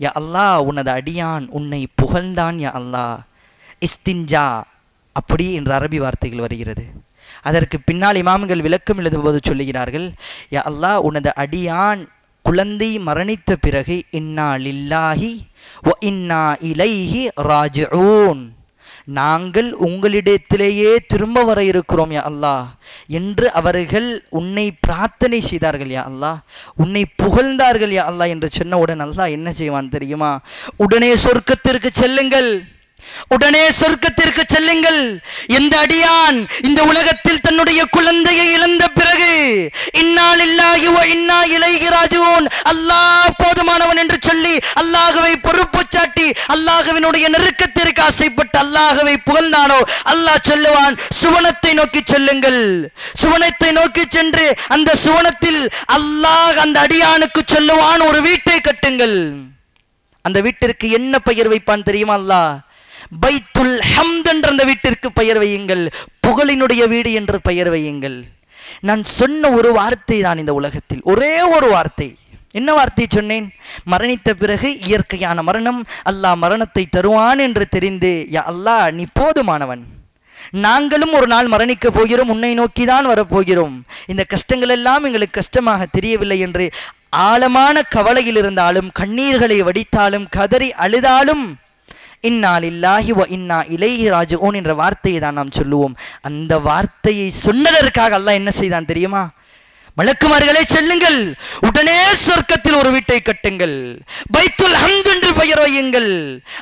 யா அல்லாஹ், உனது அடியான் உன்னை புகழ்ந்தான் யா அல்லாஹ், இஸ்தின்ஜா, அப்படி என்ற அரபி வார்த்தைகள் வருகிறது. அதற்கு பின்னால் இமாம்கள் விளக்கம் எழுதும்போது சொல்லுகிறார்கள், யா அல்லாஹ், உனது அடியான் குழந்தை மரணித்த பிறகு இன்னா லில்லாஹி வ இன்னா இலைஹி ராஜிஊன், நாங்கள் உங்களிடத்திலேயே திரும்ப வர இருக்கிறோம் யா அல்லாஹ் என்று அவர்கள் உன்னை பிரார்த்தனை செய்தார்கள் யா அல்லாஹ், உன்னை புகழ்ந்தார்கள் யா அல்லாஹ் என்று சொன்னவுடன் அல்லாஹ் என்ன செய்வான் தெரியுமா? உடனே சொர்க்கத்திற்கு செல்லுங்கள், உடனே சொர்க்கத்திற்கு செல்லுங்கள். எந்த அடியான் இந்த உலகத்தில் தன்னுடைய குழந்தையை இழந்த பிறகு இன்னா லில்லாஹி வ இன்னா இலைஹி ராஜிஊன், அல்லாஹ் போதுமானவன் என்று சொல்லி அல்லாஹ்வை பொறுப்பு சாட்டி அல்லாஹ்வினுடைய நெருக்கத்திற்கு ஆசைப்பட்டு அல்லாஹ்வை புகழ்ந்தானோ, அல்லாஹ் சொல்லுவான், சுவனத்தை நோக்கி செல்லுங்கள். சுவனத்தை நோக்கி சென்று அந்த சுவனத்தில் அல்லாஹ் அந்த அடியானுக்கு சொல்லுவான், ஒரு வீட்டை கட்டுங்கள். அந்த வீட்டிற்கு என்ன பெயர் வைப்பான் தெரியுமா? அல்லாஹ் பைத்துல் ஹம்த் என்ற அந்த வீட்டிற்கு பெயர் வையுங்கள், புகழினுடைய வீடு என்று பெயர் வையுங்கள். நான் சொன்ன ஒரு வார்த்தை தான் இந்த உலகத்தில், ஒரே ஒரு வார்த்தை. என்ன வார்த்தை சொன்னேன்? மரணித்த பிறகு இயற்கையான மரணம், அல்லாஹ் மரணத்தை தருவான் என்று தெரிந்து, யா அல்லாஹ் நீ போதுமானவன், நாங்களும் ஒரு நாள் மரணிக்க போகிறோம், உன்னை நோக்கி தான் வரப்போகிறோம், இந்த கஷ்டங்கள் எல்லாம் எங்களுக்கு கஷ்டமாக தெரியவில்லை என்று ஆழமான கவலையில் இருந்தாலும் கண்ணீர்களை வடித்தாலும் கதறி அழுதாலும் இன்னா லில்லாஹி வ இன்னா இலைஹி ராஜிஊன் என்ற வார்த்தையை தான் நாம் சொல்லுவோம். அந்த வார்த்தையை சொன்னதற்காக அல்லாஹ் என்ன செய்தான் தெரியுமா? மலக்குமார்களே செல்லுங்கள், உடனே சொர்க்கத்தில் ஒரு வீட்டை கட்டுங்கள், பைத்துல் ஹம்த் என்று பெயர் வையுங்கள்,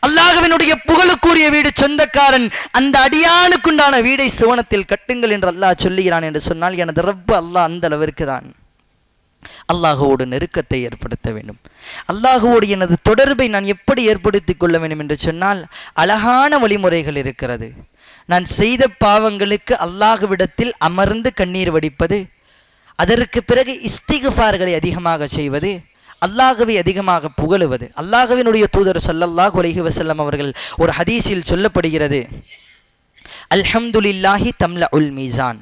அல்லாஹ்வினுடைய புகழுக்குரிய வீடு, சொந்தக்காரன் அந்த அடியானுக்குண்டான வீடை சுவனத்தில் கட்டுங்கள் என்று அல்லாஹ் சொல்லுகிறான் என்று சொன்னால், எனது ரப்பு அல்லாஹ் அந்த அளவிற்கு தான் அல்லாஹுவோடு நெருக்கத்தை ஏற்படுத்த வேண்டும். அல்லாஹுவோடு எனது தொடர்பை நான் எப்படி ஏற்படுத்தி கொள்ள வேண்டும் என்று சொன்னால், அழகான வழிமுறைகள் இருக்கிறது. நான் செய்த பாவங்களுக்கு அல்லாஹுவிடத்தில் அமர்ந்து கண்ணீர் வடிப்பது, அதற்கு பிறகு இஸ்திக்ஃபார்களை அதிகமாக செய்வது, அல்லாஹ்வை அதிகமாக புகழுவது. அல்லாஹ்வினுடைய தூதர் ஸல்லல்லாஹு அலைஹி வஸல்லம் அவர்கள் ஒரு ஹதீஸில் சொல்லப்படுகிறது, அல்ஹம்துலில்லாஹி தம்லஉல் மீசான்,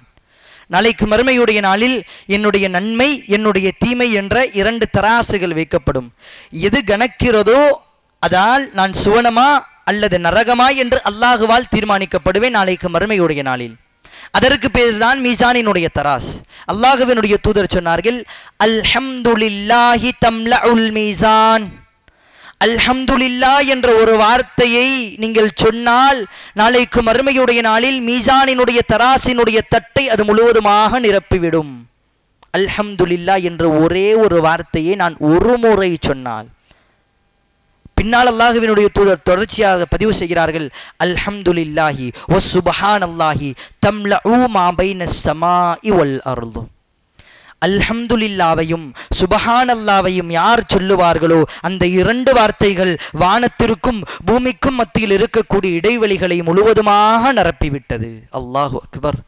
நாளைக்கு மறுமையுடைய நாளில் என்னுடைய நன்மை என்னுடைய தீமை என்ற 2 தராசுகள் வைக்கப்படும். எது கணக்கிறதோ அதால் நான் சுவனமா அல்லது நரகமா என்று அல்லாஹுவால் தீர்மானிக்கப்படுவேன் நாளைக்கு மறுமையுடைய நாளில். அதற்கு பேர் தான் மீசானினுடைய தராஸ். அல்லாஹுவினுடைய தூதர் சொன்னார்கள், அல்ஹம்துலில்லாஹி தம்லஉல் மீசான், அல்ஹம்துலில்லா என்ற ஒரு வார்த்தையை நீங்கள் சொன்னால் நாளைக்கு மறுமையுடைய நாளில் மீசானினுடைய தராசினுடைய தட்டை அது முழுவதுமாக நிரப்பிவிடும். அல்ஹம்துலில்லா என்ற ஒரே ஒரு வார்த்தையை நான் ஒரு முறை சொன்னால், பின்னால் அல்லாஹுவினுடைய தூதர் தொடர்ச்சியாக பதிவு செய்கிறார்கள், அல்ஹம்துலில்லாஹி வ சுப்ஹானல்லாஹி தம்லஉ மா பைனஸ் ஸமாஇ வல் அர்து. அல்ஹம்துலில்லாவையும் சுபஹானல்லாவையும் யார் சொல்லுவார்களோ அந்த 2 வார்த்தைகள் வானத்திற்கும் பூமிக்கும் மத்தியில் இருக்கக்கூடிய இடைவெளிகளை முழுவதுமாக நிரப்பிவிட்டது. அல்லாஹு அக்பர்.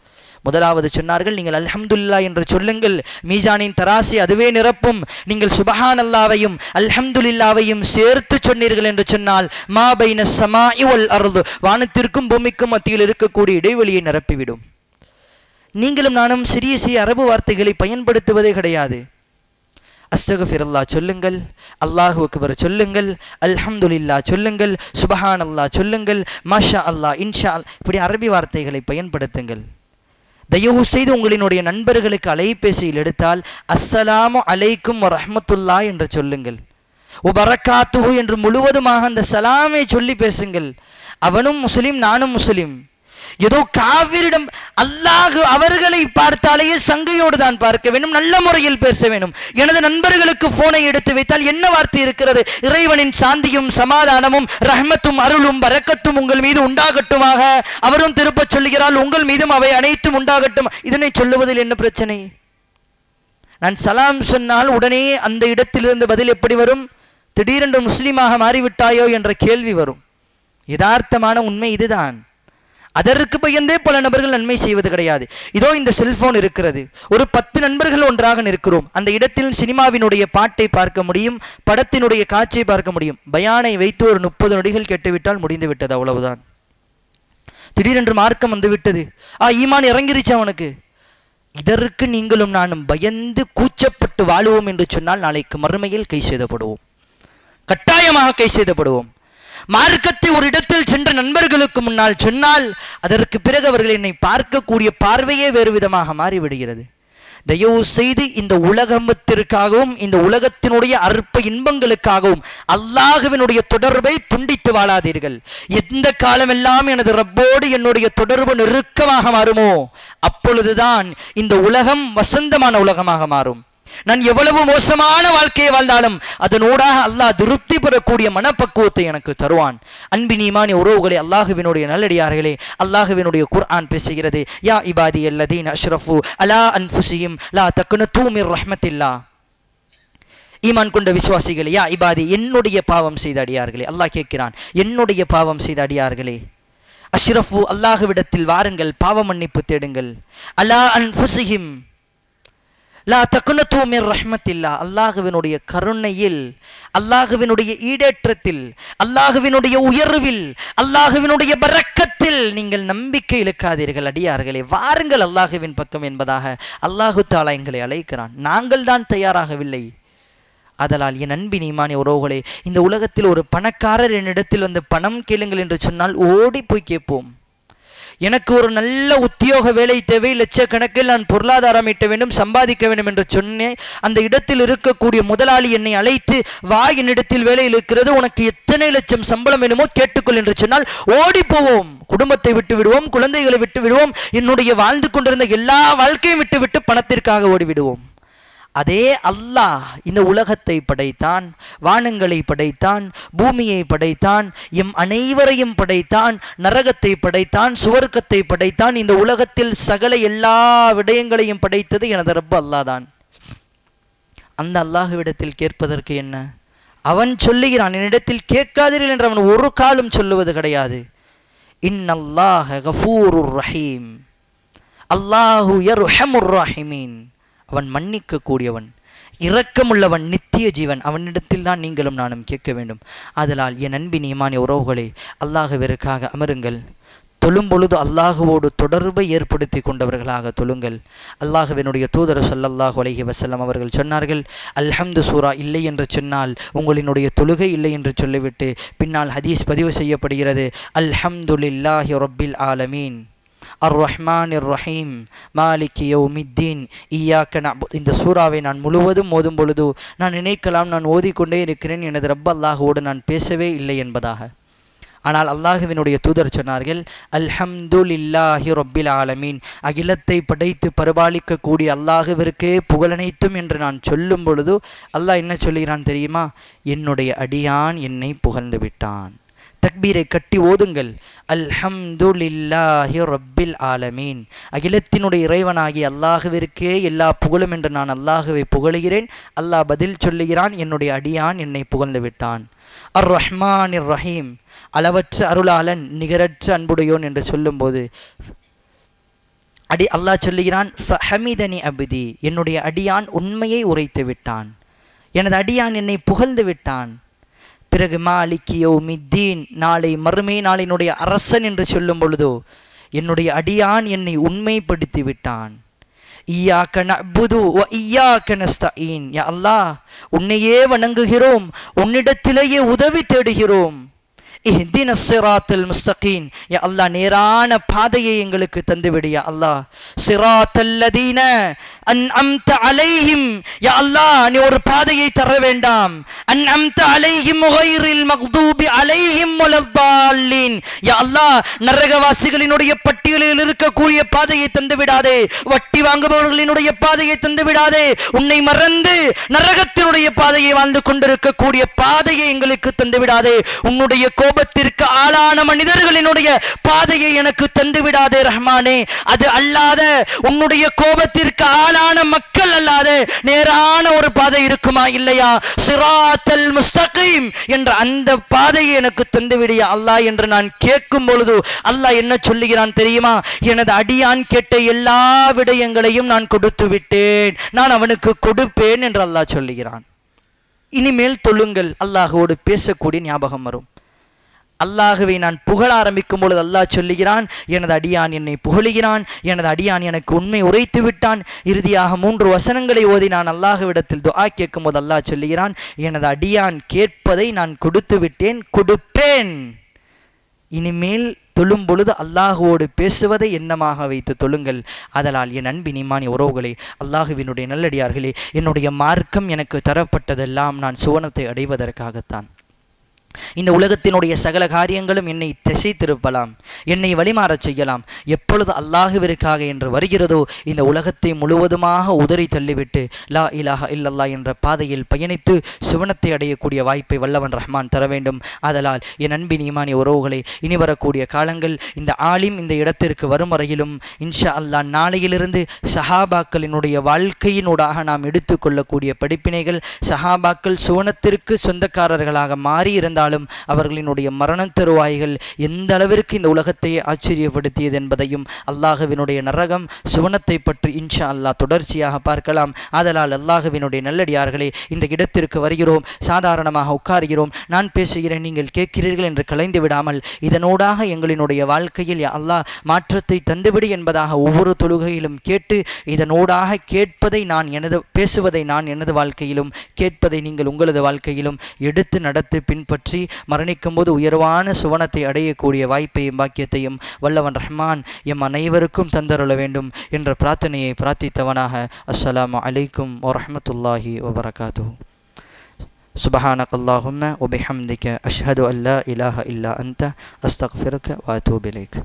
முதலாவது சொன்னார்கள், நீங்கள் அல்ஹம்துலில்லாஹ் என்று சொல்லுங்கள், மீசானின் தராசி அதுவே நிரப்பும். நீங்கள் சுபஹானல்லாவையும் அல்ஹம்துலில்லாவையும் சேர்த்து சொன்னீர்கள் என்று சொன்னால் மா பைனஸ் ஸமாஇ வல் அர்து, வானத்திற்கும் பூமிக்கும் மத்தியில் இருக்கக்கூடிய இடைவெளியை நிரப்பிவிடும். நீங்களும் நானும் சிறிய சிறிய அரபு வார்த்தைகளை பயன்படுத்துவதே கிடையாது. அஸ்தக்ஃபிருல்லாஹ் சொல்லுங்கள், அல்லாஹு அக்பர் சொல்லுங்கள், அல்ஹம்துலில்லாஹ் சொல்லுங்கள், சுப்ஹானல்லாஹ் சொல்லுங்கள், மாஷா அல்லாஹ், இன்ஷா அல்லாஹ், இப்படி அரபி வார்த்தைகளை பயன்படுத்துங்கள். தயவு செய்து உங்களினுடைய நண்பர்களுக்கு அலைபேசியில் எடுத்தால் அஸ்ஸலாமு அலைக்கும் வ ரஹ்மத்துல்லாஹ் என்று சொல்லுங்கள், வ பரக்காத்துஹு என்று முழுவதுமாக அந்த சலாமை சொல்லி பேசுங்கள். அவனும் முஸ்லிம், நானும் முஸ்லிம். ஏதோ காவிரிடம் அல்லாஹ் அவர்களை பார்த்தாலேயே சங்கையோடு தான் பார்க்க வேண்டும், நல்ல முறையில் பேச வேண்டும். எனது நண்பர்களுக்கு போனை எடுத்து வைத்தால் என்ன வார்த்தை இருக்கிறது? இறைவனின் சாந்தியும் சமாதானமும் ரஹ்மத்தும் அருளும் பரக்கத்தும் உங்கள் மீது உண்டாகட்டுமாக, அவரும் திருப்ப சொல்லுகிறாள் உங்கள் மீதும் அவை அனைத்தும் உண்டாகட்டும். இதனை சொல்லுவதில் என்ன பிரச்சனை? நான் சலாம் சொன்னால் உடனே அந்த இடத்திலிருந்து பதில் எப்படி வரும்? திடீரென்று முஸ்லீமாக மாறிவிட்டாயோ என்ற கேள்வி வரும். யதார்த்தமான உண்மை இதுதான். அதற்கு பயந்தே பல நபர்கள் நன்மை செய்வது கிடையாது. இதோ இந்த செல்போன் இருக்கிறது, ஒரு 10 நண்பர்கள் ஒன்றாக நிற்கிறோம், அந்த இடத்தில் சினிமாவினுடைய பாட்டை பார்க்க முடியும், படத்தினுடைய காட்சியை பார்க்க முடியும். பயானை வைத்து ஒரு 30 நொடிகள் கேட்டுவிட்டால் முடிந்து விட்டது, அவ்வளவுதான். திடீரென்று மார்க்கம் வந்து விட்டது, ஈமான் இறங்கிருச்சு அவனுக்கு. இதற்கு நீங்களும் நானும் பயந்து கூச்சப்பட்டு வாழுவோம் என்று சொன்னால் நாளைக்கு மறுமையில் கை செய்தப்படுவோம், கட்டாயமாக கை செய்தப்படுவோம். மார்க்கத்தை ஒரு இடத்தில் சென்ற நண்பர்களுக்கு முன்னால் சொன்னால் அதற்கு பிறகு அவர்கள் என்னை பார்க்கக்கூடிய பார்வையே வேறு விதமாக மாறிவிடுகிறது. தயவு செய்து இந்த உலகத்திற்காகவும் இந்த உலகத்தினுடைய அற்ப இன்பங்களுக்காகவும் அல்லாஹ்வினுடைய தொடர்பை துண்டித்து வாழாதீர்கள். எந்த காலமெல்லாம் எனது ரப்போடு என்னுடைய தொடர்பு நெருக்கமாக மாறுமோ அப்பொழுதுதான் இந்த உலகம் வசந்தமான உலகமாக மாறும். நான் எவ்வளவு மோசமான வாழ்க்கையை வாழ்ந்தாலும் அதனூடாக அல்லாஹ் திருப்தி பெறக்கூடிய மனப்பக்குவத்தை எனக்கு தருவான். அன்பின் ஈமானிய உறவுகளே, அல்லாஹுவினுடைய நல்லடியார்களே, அல்லாஹுவினுடைய குர்ஆன் பேசுகிறது, யா இபாதி அல்லதீன அஷ்ரஃபு அலா அன்ஃபுஸிஹிம் லா தக்னது மிர் ரஹ்மத்தில்லாஹ். ஈமான் கொண்ட விசுவாசிகளே, யா இபாதி, என்னுடைய பாவம் செய்த அடியார்களே, அல்லாஹ் கேட்கிறான், என்னுடைய பாவம் செய்த அடியார்களே, அஷ்ரஃபு, அல்லாஹ்விடத்தில் வாருங்கள், பாவ மன்னிப்பு தேடுங்கள். அலா அன்ஃபுஸிஹிம் லா தக்னது மிர் ரஹ்மத்தில்லாஹ், அல்லாஹ்வினுடைய கருணையில், அல்லாஹ்வினுடைய ஈடேற்றத்தில், அல்லாஹ்வினுடைய உயர்வில், அல்லாஹ்வினுடைய பரக்கத்தில் நீங்கள் நம்பிக்கை இழக்காதீர்கள் அடியார்களே, வாருங்கள் அல்லாஹ்வின் பக்கம் என்பதாக அல்லாஹு தஆலா எங்களை அழைக்கிறான். நாங்கள் தான் தயாராகவில்லை. அதனால் என் அன்பின் ஈமானிய உறவுகளே, இந்த உலகத்தில் ஒரு பணக்காரர் என்னிடத்தில் வந்து பணம் கேளுங்கள் என்று சொன்னால் ஓடி போய் கேட்போம். எனக்கு ஒரு நல்ல உத்தியோக வேலை தேவை, லட்சக்கணக்கில் நான் பொருளாதாரம் ஈட்ட வேண்டும், சம்பாதிக்க வேண்டும் என்று சொன்னேன். அந்த இடத்தில் இருக்கக்கூடிய முதலாளி என்னை அழைத்து, வா, என்னிடத்தில் வேலையில் இருக்கிறது, உனக்கு எத்தனை லட்சம் சம்பளம் வேணுமோ கேட்டுக்கொள் என்று சொன்னால் ஓடி போவோம். குடும்பத்தை விட்டு விடுவோம், குழந்தைகளை விட்டு விடுவோம், என்னுடைய வாழ்ந்து கொண்டிருந்த எல்லா வாழ்க்கையும் விட்டுவிட்டு பணத்திற்காக ஓடிவிடுவோம். அதே அல்லாஹ் இந்த உலகத்தை படைத்தான், வானங்களை படைத்தான், பூமியை படைத்தான், எம் அனைவரையும் படைத்தான், நரகத்தை படைத்தான், சுவர்க்கத்தை படைத்தான். இந்த உலகத்தில் சகல எல்லா விடயங்களையும் படைத்தது எனது ரப்பு அல்லாஹ் தான். அந்த அல்லாஹ்விடத்தில் கேட்பதற்கு என்ன? அவன் சொல்லுகிறான், என்னிடத்தில் கேட்காதீர்கள் என்று அவன் ஒரு காலம் சொல்லுவது கிடையாது. இன்னல்லாஹ கஃபூருர் ரஹீம், அல்லாஹு யர்ஹமுர் ராஹிமீன். அவன் மன்னிக்க கூடியவன், இரக்கமுள்ளவன், நித்திய ஜீவன். அவனிடத்தில் தான் நீங்களும் நானும் கேட்க வேண்டும். அதனால் என் அன்பின் ஈமானிய உறவுகளே, அல்லாஹ்விற்காக அமருங்கள். தொழும் பொழுது அல்லாஹுவோடு தொடர்பை ஏற்படுத்தி கொண்டவர்களாக தொழுங்கள். அல்லாஹுவினுடைய தூதர் ஸல்லல்லாஹு அலைஹி வஸல்லம் அவர்கள் சொன்னார்கள், அல்ஹம்து சூரா இல்லை என்று சொன்னால் உங்களினுடைய தொழுகை இல்லை என்று சொல்லிவிட்டு பின்னால் ஹதீஸ் பதிவு செய்யப்படுகிறது, அல்ஹம்துலில்லாஹி ரப்பில் ஆலமீன் அர் ரஹ்மானிர் ரஹீம் மாலிகி யௌமித்தீன் இய்யாக நஅபுது. இந்த சூறாவை நான் முழுவதும் ஓதும் பொழுது நான் நினைக்கலாம், நான் ஓதிக்கொண்டே இருக்கிறேன், எனது ரப் அல்லாஹுவோடு நான் பேசவே இல்லை என்பதாக. ஆனால் அல்லாஹுவினுடைய தூதர் சொன்னார்கள், அல்ஹம்துலில்லாஹி ரப்பில் ஆலமீன், அகிலத்தை படைத்து பரிபாலிக்கக்கூடிய அல்லாஹுவிற்கே புகழனைத்தும் என்று நான் சொல்லும் பொழுது அல்லாஹ் என்ன சொல்கிறான் தெரியுமா? என்னுடைய அடியான் என்னை புகழ்ந்து விட்டான். தக்பீரை கட்டி ஓதுங்கள், அல்ஹம்துலில்லாஹி ரப்பில் ஆலமீன், அகிலத்தினுடைய இறைவனாகிய அல்லாஹுவிற்கே எல்லா புகழும் என்று நான் அல்லாஹுவை புகழுகிறேன். அல்லாஹ் பதில் சொல்லுகிறான், என்னுடைய அடியான் என்னை புகழ்ந்து விட்டான். அர் ரஹ்மானிர் ரஹீம், அளவற்ற அருளாளன், நிகரற்ற அன்புடையோன் என்று சொல்லும்போது அல்லாஹ் சொல்லுகிறான், ஃபஹமிதனி அப்தி, என்னுடைய அடியான் உண்மையை உரைத்து விட்டான், எனது அடியான் என்னை புகழ்ந்து விட்டான். பிறகு மாலிகி யௌமித்தீன், நாளை மறுமை நாளினுடைய அரசன் என்று சொல்லும் பொழுதோ என்னுடைய அடியான் என்னை உண்மைப்படுத்தி விட்டான். இய்யாக நஅபுது வ இய்யாக நஸ்தஈன், யா அல்லாஹ் உன்னையே வணங்குகிறோம், உன்னிடத்திலேயே உதவி தேடுகிறோம். இஹ்தினஸ் ஸிராத்தல் முஸ்தகீம், யா அல்லாஹ் நேரான பாதையை எங்களுக்கு தந்துவிடு. யா அல்லாஹ் ஸிராத்தல்லதீன அன்அம்த அலைஹிம், யா அல்லாஹ் நீ ஒரு பாதையை தர வேண்டாம். அன்அம்த அலைஹிம் கைரில் மக்தூபி அலைஹிம் வலத்தாலின், யா அல்லாஹ் நரகவாசிகளினுடைய பட்டியலில் இருக்கக்கூடிய பாதையை தந்து விடாதே, வட்டி வாங்குபவர்களினுடைய பாதையை தந்து விடாதே, உன்னை மறந்து நரகத்தினுடைய பாதையை வாழ்ந்து கொண்டிருக்கக்கூடிய பாதையை எங்களுக்கு தந்து விடாதே, உன்னுடைய கோபத்திற்கு ஆளான மனிதர்களினுடைய பாதையை எனக்கு தந்து விடாதே ரஹ்மானே. அது அல்லாத உன்னுடைய கோபத்திற்கு ஆளான மக்கள் அல்லாத நேரான ஒரு பாதை இருக்குமா இல்லையா? சிராத்தல் முஸ்தகீம் என்ற அந்த பாதையை எனக்கு தந்து விடியா அல்லாஹ் என்று நான் கேட்கும் பொழுது அல்லாஹ் என்ன சொல்லுகிறான் தெரியுமா? எனது அடியான் கேட்ட எல்லா விடயங்களையும் நான் கொடுத்து விட்டேன், நான் அவனுக்கு கொடுப்பேன் என்று அல்லாஹ் சொல்லுகிறான். இனிமேல் தொழுங்கள், அல்லாஹோடு பேசக்கூடிய ஞாபகம் வரும். அல்லாஹுவை நான் புகழ ஆரம்பிக்கும் பொழுது அல்லாஹ் சொல்லுகிறான், எனது அடியான் என்னை புகழுகிறான், எனது அடியான் எனக்கு உண்மை உரைத்து விட்டான். இறுதியாக 3 வசனங்களை ஓதி நான் அல்லாஹுவிடத்தில் துஆ கேட்கும் போது அல்லாஹ் சொல்லுகிறான், எனது அடியான் கேட்பதை நான் கொடுத்து விட்டேன், கொடுப்பேன். இனிமேல் தொழும் பொழுது அல்லாஹுவோடு பேசுவதை எண்ணமாக வைத்து தொழுங்கள். அதனால் என் அன்பின் ஈமானிய உறவுகளே, அல்லாஹுவினுடைய நல்லடியார்களே, என்னுடைய மார்க்கம் எனக்கு தரப்பட்டதெல்லாம் நான் சுவனத்தை அடைவதற்காகத்தான். இந்த உலகத்தினுடைய சகல காரியங்களும் என்னை திசை திருப்பலாம், என்னை வழிமாறச் செய்யலாம். எப்பொழுது அல்லாஹுவிற்காக என்று வருகிறதோ இந்த உலகத்தை முழுவதுமாக உதறி தள்ளிவிட்டு லா இலாஹா இல்லல்லாஹ் என்ற பாதையில் பயணித்து சுவனத்தை அடையக்கூடிய வாய்ப்பை வல்லவன் ரஹ்மான் தர வேண்டும். அதனால் என் அன்பின் ஈமானிய உறவுகளை, இனி வரக்கூடிய காலங்கள் இந்த ஆலிம் இந்த இடத்திற்கு வரும் வரையிலும் இன்ஷா அல்லாஹ் நாளையிலிருந்து சஹாபாக்களினுடைய வாழ்க்கையினூடாக நாம் எடுத்துக்கொள்ளக்கூடிய படிப்பினைகள், சஹாபாக்கள் சுவனத்திற்கு சொந்தக்காரர்களாக மாறி இருந்தாலும் அவர்களினுடைய மரண தருவாய்கள் எந்த அளவிற்கு இந்த உலகத்தையே ஆச்சரியப்படுத்தியது என்பதையும், அல்லாஹுவினுடைய நரகம் சுவனத்தை பற்றி இன்ஷா அல்லாஹ் தொடர்ச்சியாக பார்க்கலாம். ஆதலால் அல்லாஹுவினுடைய நல்லடியார்களே, இந்த இடத்திற்கு வருகிறோம், சாதாரணமாக உட்காருகிறோம், நான் பேசுகிறேன், நீங்கள் கேட்கிறீர்கள் என்று கலைந்து விடாமல் இதனோடாக எங்களினுடைய வாழ்க்கையில் அல்லாஹ் மாற்றத்தை தந்துவிடு என்பதாக ஒவ்வொரு தொழுகையிலும் கேட்டு, இதனோடாக கேட்பதை நான் பேசுவதை நான் எனது வாழ்க்கையிலும், கேட்பதை நீங்கள் உங்களது வாழ்க்கையிலும் எடுத்து நடத்து பின்பற்றி மரணிக்கும் போது உயர்வான சுவனத்தை அடையக்கூடிய வாய்ப்பையும் பாக்கியத்தையும் வல்லவன் ரஹ்மான் எம் அனைவருக்கும் தந்தருள வேண்டும் என்ற பிரார்த்தனையை பிரார்த்தித்தவனாக அஸ்ஸலாமு அலைக்கும் வரஹ்மத்துல்லாஹி வபரகாத்துஹு. சுப்ஹானக அல்லாஹும்ம வபிஹம்திக அஷ்ஹது அல்லா இலாஹா இல்லா அன்த அஸ்தக்ஃபிருக வ அத்தூபு இலைக்.